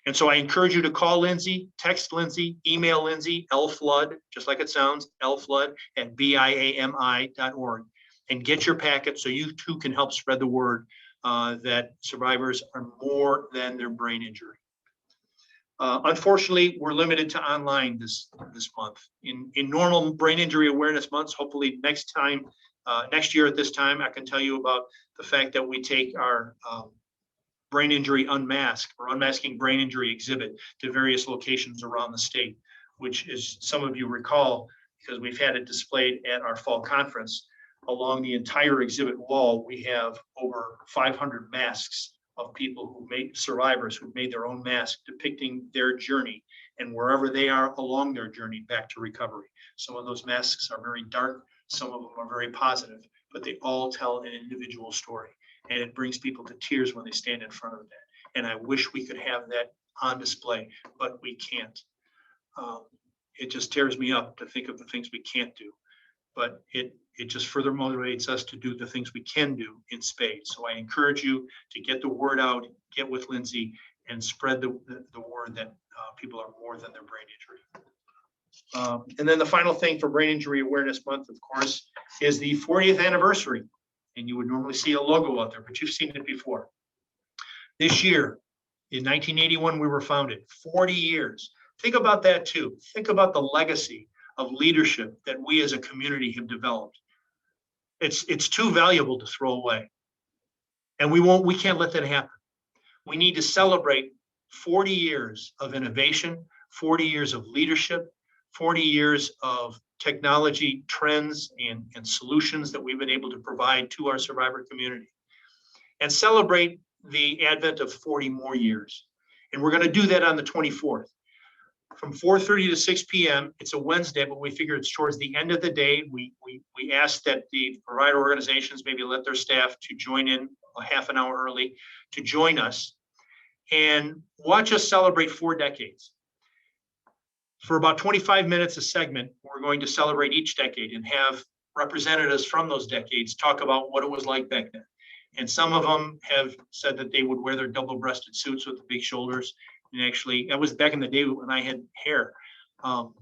And so I encourage you to call Lindsay, text Lindsay, email Lindsay, lflood, just like it sounds, lflood at BIAMI.org, and get your packet so you too can help spread the word that survivors are more than their brain injury. Unfortunately, we're limited to online this month. In normal brain injury awareness months, hopefully next year at this time, I can tell you about the fact that we take our brain injury unmasked or unmasking brain injury exhibit to various locations around the state, which is, some of you recall, because we've had it displayed at our fall conference. Along the entire exhibit wall, we have over 500 masks of people survivors who've made their own mask depicting their journey and wherever they are along their journey back to recovery. Some of those masks are very dark, some of them are very positive, but they all tell an individual story, and it brings people to tears when they stand in front of that. And I wish we could have that on display, but we can't. It just tears me up to think of the things we can't do, but it just further motivates us to do the things we can do in spades. So I encourage you to get the word out, get with Lindsay, and spread the word that people are more than their brain injury. And then the final thing for Brain Injury Awareness Month, of course, is the 40th anniversary. And you would normally see a logo out there, but you've seen it before. This year, in 1981, we were founded, 40 years. Think about that too. Think about the legacy of leadership that we as a community have developed. It's too valuable to throw away. And we can't let that happen. We need to celebrate 40 years of innovation, 40 years of leadership, 40 years of technology trends and solutions that we've been able to provide to our survivor community, and celebrate the advent of 40 more years. And we're going to do that on the 24th. From 4:30 to 6 p.m. It's a Wednesday, but we figure it's towards the end of the day. We ask that the provider organizations maybe let their staff to join in a half an hour early to join us and watch us celebrate 4 decades. For about 25 minutes a segment, we're going to celebrate each decade and have representatives from those decades talk about what it was like back then. And some of them have said that they would wear their double-breasted suits with the big shoulders. And actually, that was back in the day when I had hair. But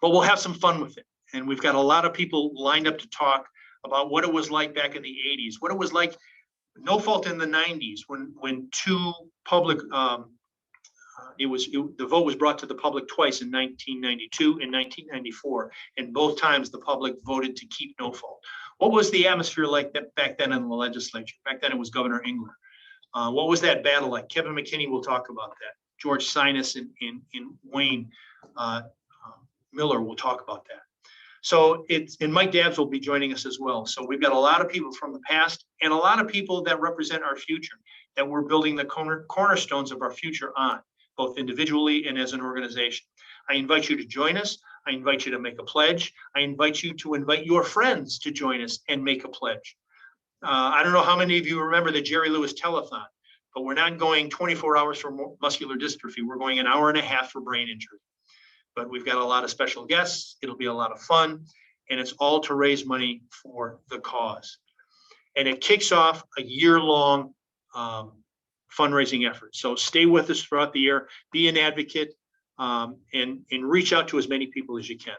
we'll have some fun with it. And we've got a lot of people lined up to talk about what it was like back in the 80s, what it was like, no fault in the 90s, when two public, the vote was brought to the public twice in 1992 and 1994. And both times the public voted to keep no fault. What was the atmosphere like that back then in the legislature? Back then it was Governor Engler. What was that battle like? Kevin McKinney will talk about that. George Sinus and Wayne Miller will talk about that. So and Mike Dabbs will be joining us as well. So we've got a lot of people from the past and a lot of people that represent our future that we're building the cornerstones of our future on, both individually and as an organization. I invite you to join us. I invite you to make a pledge. I invite you to invite your friends to join us and make a pledge. I don't know how many of you remember the Jerry Lewis telethon, but we're not going 24 hours for muscular dystrophy. We're going an hour and a half for brain injury. But we've got a lot of special guests. It'll be a lot of fun, and it's all to raise money for the cause. And it kicks off a year-long fundraising effort. So stay with us throughout the year, be an advocate, and reach out to as many people as you can.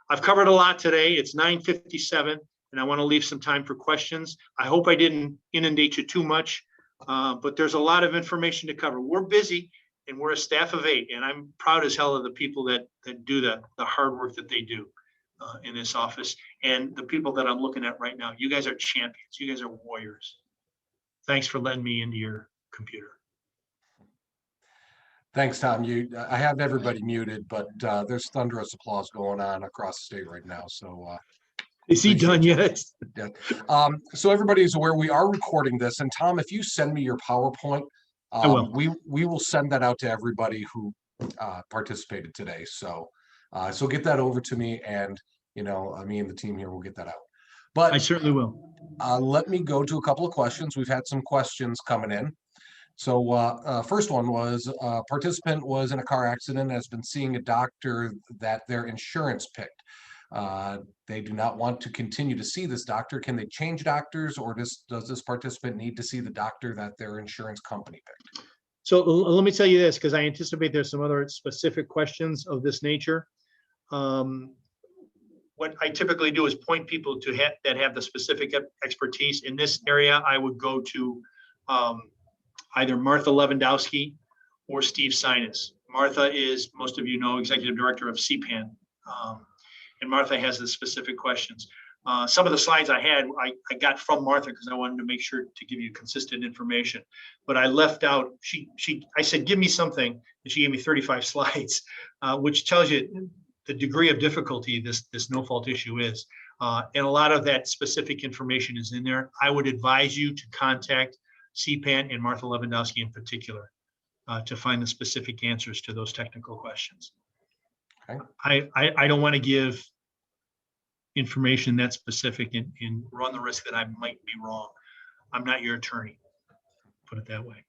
I've covered a lot today. It's 9:57. And I want to leave some time for questions. I hope I didn't inundate you too much, but there's a lot of information to cover. We're busy, and we're a staff of 8, and I'm proud as hell of the people that do the hard work that they do in this office, and the people that I'm looking at right now. You guys are champions. You guys are warriors. Thanks for letting me into your computer. Thanks, Tom. I have everybody muted, but there's thunderous applause going on across the state right now. So. Is he done yet? Yeah. So everybody is aware we are recording this, and Tom, if you send me your PowerPoint, I will. We will send that out to everybody who participated today. So get that over to me, and me and the team here will get that out. But I certainly will. Let me go to a couple of questions. We've had some questions coming in. So first one was participant was in a car accident and has been seeing a doctor that their insurance picked. They do not want to continue to see this doctor. Can they change doctors, or does this participant need to see the doctor that their insurance company picked? So let me tell you this, because I anticipate there's some other specific questions of this nature. What I typically do is point people to that have the specific expertise. In this area, I would go to either Martha Lewandowski or Steve Sinus. Martha is, most of you know, executive director of CPAN. And Martha has the specific questions. Some of the slides I had, I got from Martha because I wanted to make sure to give you consistent information. But I left out, I said, give me something, and she gave me 35 slides, which tells you the degree of difficulty this no-fault issue is. And a lot of that specific information is in there. I would advise you to contact CPAN and Martha Lewandowski in particular to find the specific answers to those technical questions. Okay. I don't want to give information that specific and run the risk that I might be wrong. I'm not your attorney, put it that way.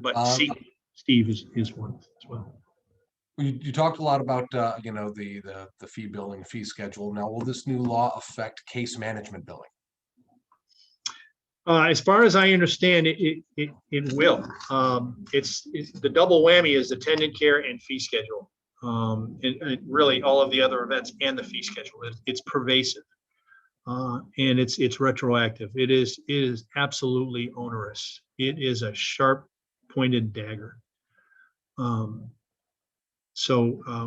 But Steve is one as well. You talked a lot about the fee billing, fee schedule. Now, will this new law affect case management billing? As far as I understand, it will. It's the double whammy is attendant care and fee schedule, and really all of the other events and the fee schedule. It's pervasive, and it's retroactive. It is absolutely onerous. It is a sharp pointed dagger. So I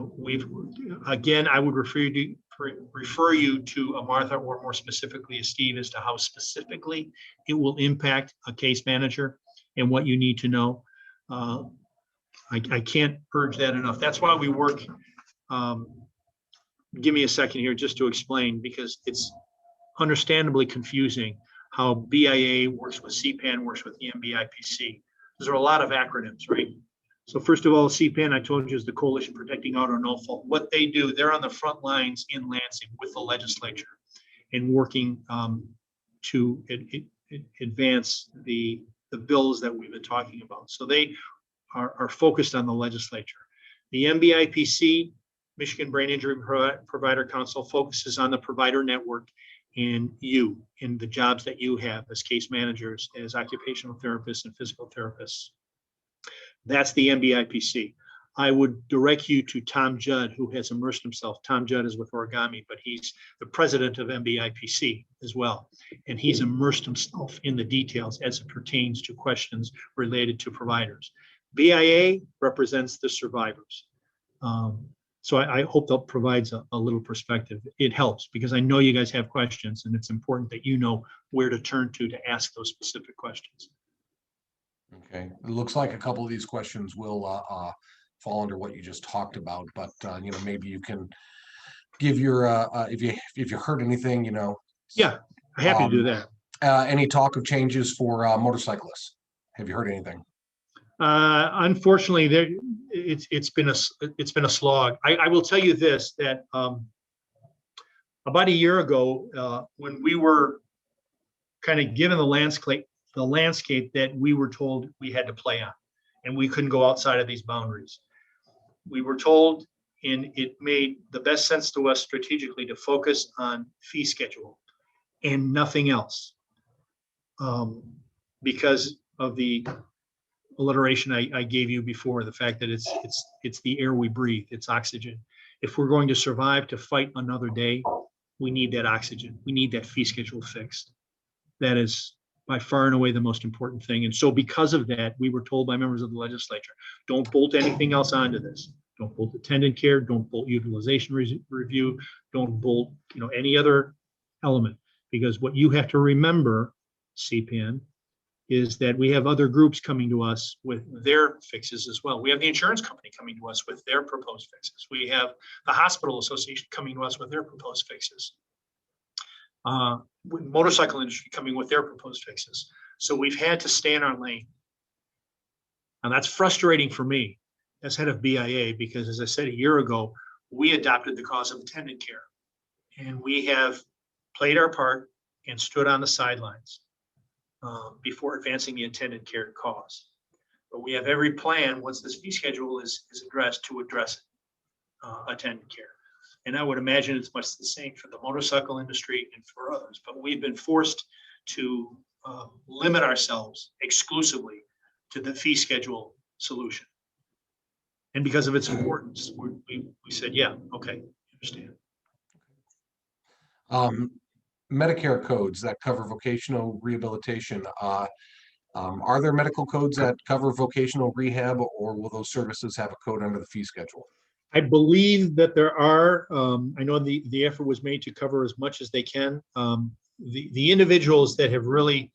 would refer you to Martha, or more specifically a Steve, as to how specifically it will impact a case manager and what you need to know. I can't urge that enough. That's why we work. Give me a second here just to explain, because it's understandably confusing how BIA works with CPAN, works with the MBIPC. Those are a lot of acronyms, right? So first of all, CPAN, I told you, is the Coalition Protecting Auto No Fault. What they do, they're on the front lines in Lansing with the legislature and working to advance the bills that we've been talking about. So they are focused on the legislature. The MBIPC, Michigan Brain Injury Provider Council, focuses on the provider network and you, in the jobs that you have as case managers, as occupational therapists and physical therapists. That's the MBIPC. I would direct you to Tom Judd, who has immersed himself. Tom Judd is with Origami, but he's the president of MBIPC as well. And he's immersed himself in the details as it pertains to questions related to providers. BIA represents the survivors. So I hope that provides a little perspective. It helps because I know you guys have questions, and it's important that you know where to turn to ask those specific questions. Okay, it looks like a couple of these questions will fall under what you just talked about, but maybe you can give your if you heard anything, Yeah, I'm happy to do that. Any talk of changes for motorcyclists? Have you heard anything? Unfortunately, it's been a slog. I will tell you this, that about a year ago, when we were kind of given the landscape that we were told we had to play on, and we couldn't go outside of these boundaries. We were told, and it made the best sense to us strategically, to focus on fee schedule and nothing else, because of the alliteration I gave you before, the fact that it's the air we breathe, it's oxygen. If we're going to survive to fight another day, we need that oxygen. We need that fee schedule fixed. That is by far and away the most important thing. And so because of that, we were told by members of the legislature, don't bolt anything else onto this. Don't bolt attendant care, don't bolt utilization review, don't bolt any other element. Because what you have to remember, CPAN, is that we have other groups coming to us with their fixes as well. We have the insurance company coming to us with their proposed fixes. We have the hospital association coming to us with their proposed fixes. Motorcycle industry coming with their proposed fixes. So we've had to stay in our lane. And that's frustrating for me as head of BIA, because as I said a year ago, we adopted the cause of attendant care. And we have played our part and stood on the sidelines before advancing the attendant care cause. But we have every plan, once this fee schedule is addressed, to address attendant care. And I would imagine it's much the same for the motorcycle industry and for others. But we've been forced to limit ourselves exclusively to the fee schedule solution. And because of its importance, we said, yeah, okay, understand. Medicare codes that cover vocational rehabilitation. Are there medical codes that cover vocational rehab, or will those services have a code under the fee schedule? I believe that there are. I know the effort was made to cover as much as they can. The individuals that have really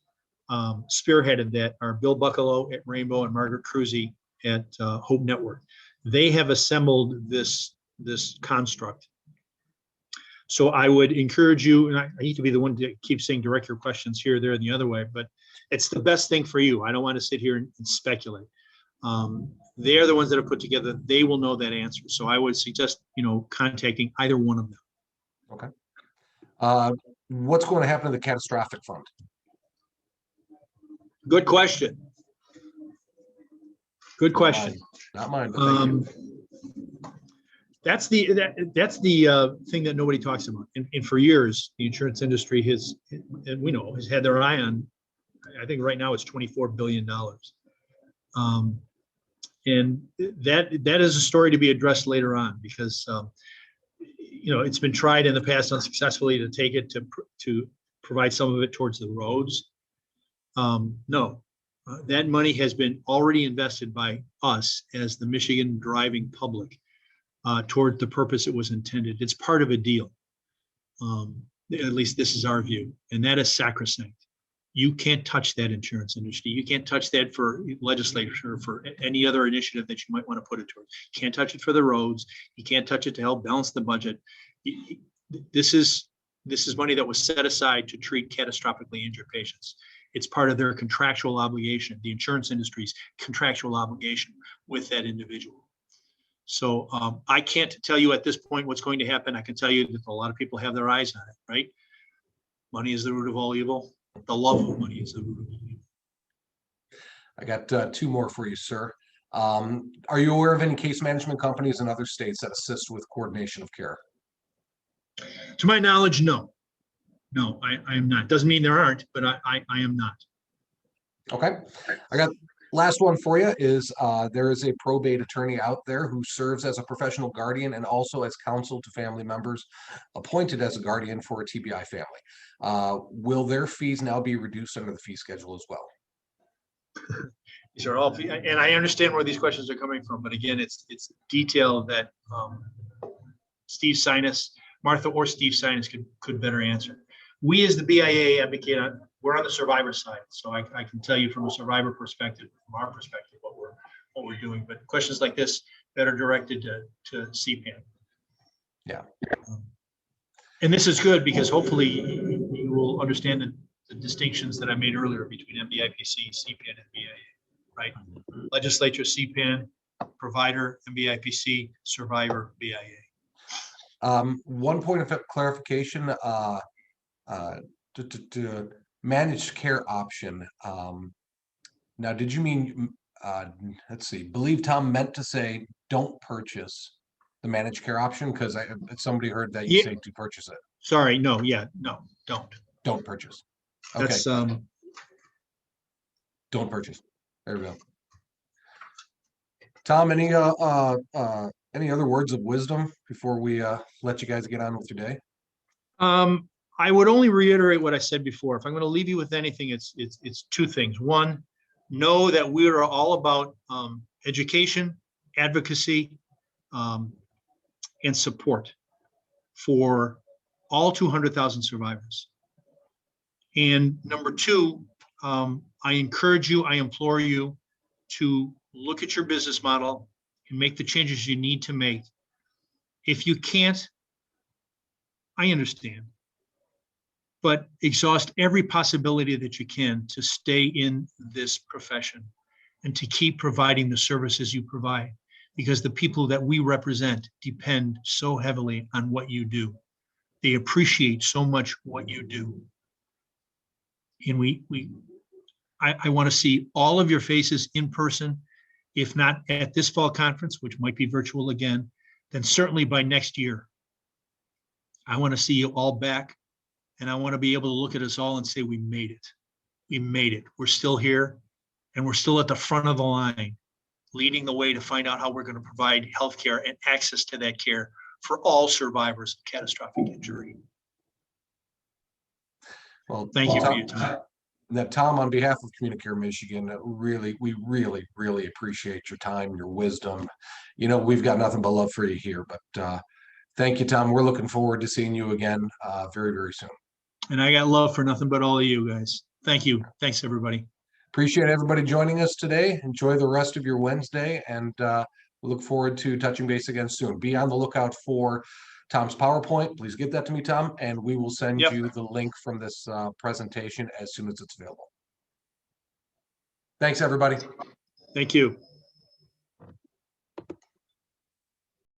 spearheaded that are Bill Buccalow at Rainbow and Margaret Cruzy at Hope Network. They have assembled this construct. So I would encourage you, and I hate to be the one to keep saying direct your questions here, there, and the other way, but it's the best thing for you. I don't want to sit here and speculate. They're the ones that are put together. They will know that answer. So I would suggest, contacting either one of them. Okay. What's going to happen to the catastrophic fund? Good question. Good question. Not mine, but thank you. That's the thing that nobody talks about. And for years, the insurance industry has, and we know, has had their eye on. I think right now it's $24 billion. And that is a story to be addressed later on, because it's been tried in the past unsuccessfully to take it to provide some of it towards the roads. No, that money has been already invested by us as the Michigan driving public toward the purpose it was intended. It's part of a deal. At least this is our view, and that is sacrosanct. You can't touch that insurance industry. You can't touch that for legislature, for any other initiative that you might want to put it towards. You can't touch it for the roads. You can't touch it to help balance the budget. This is money that was set aside to treat catastrophically injured patients. It's part of their contractual obligation, the insurance industry's contractual obligation with that individual. So I can't tell you at this point what's going to happen. I can tell you that a lot of people have their eyes on it, right? Money is the root of all evil. The love of money is the root of all evil. I got two more for you, sir. Are you aware of any case management companies in other states that assist with coordination of care? To my knowledge, no. No, I am not. Doesn't mean there aren't, but I am not. Okay. I got last one for you is there is a probate attorney out there who serves as a professional guardian and also as counsel to family members appointed as a guardian for a TBI family. Will their fees now be reduced under the fee schedule as well? These are all, and I understand where these questions are coming from, but again, it's detail that Steve Sinus, Martha or Steve Sinus could better answer. We as the BIA advocate on, we're on the survivor side, so I can tell you from a survivor perspective, from our perspective, what we're doing. But questions like this better directed to CPAN. Yeah. And this is good because hopefully you will understand the distinctions that I made earlier between MBIPC, CPAN, and BIA. Right? Legislature, CPAN; provider, MBIPC; survivor, BIA. One point of clarification. To managed care option. Now, did you mean, let's see, believe Tom meant to say don't purchase the managed care option? Because somebody heard that you say to purchase it. Sorry, no, no, don't purchase. Okay. That's don't purchase. There we go. Tom, any other words of wisdom before we let you guys get on with your day? I would only reiterate what I said before. If I'm going to leave you with anything, it's two things. One, know that we are all about education, advocacy, and support for all 200,000 survivors. And number two, I encourage you, I implore you to look at your business model and make the changes you need to make. If you can't, I understand. But exhaust every possibility that you can to stay in this profession and to keep providing the services you provide, because the people that we represent depend so heavily on what you do. They appreciate so much what you do. And I want to see all of your faces in person, if not at this fall conference, which might be virtual again, then certainly by next year. I want to see you all back. And I want to be able to look at us all and say, we made it. We made it. We're still here, and we're still at the front of the line, leading the way to find out how we're going to provide healthcare and access to that care for all survivors of catastrophic injury. Well, thank you for your time. Tom, on behalf of Communicare Michigan, we really appreciate your time, your wisdom. We've got nothing but love for you here, but thank you, Tom. We're looking forward to seeing you again very, very soon. And I got love for nothing but all of you guys. Thank you. Thanks, everybody. Appreciate everybody joining us today. Enjoy the rest of your Wednesday, and we look forward to touching base again soon. Be on the lookout for Tom's PowerPoint. Please get that to me, Tom, and we will send you the link from this presentation as soon as it's available. Thanks, everybody. Thank you.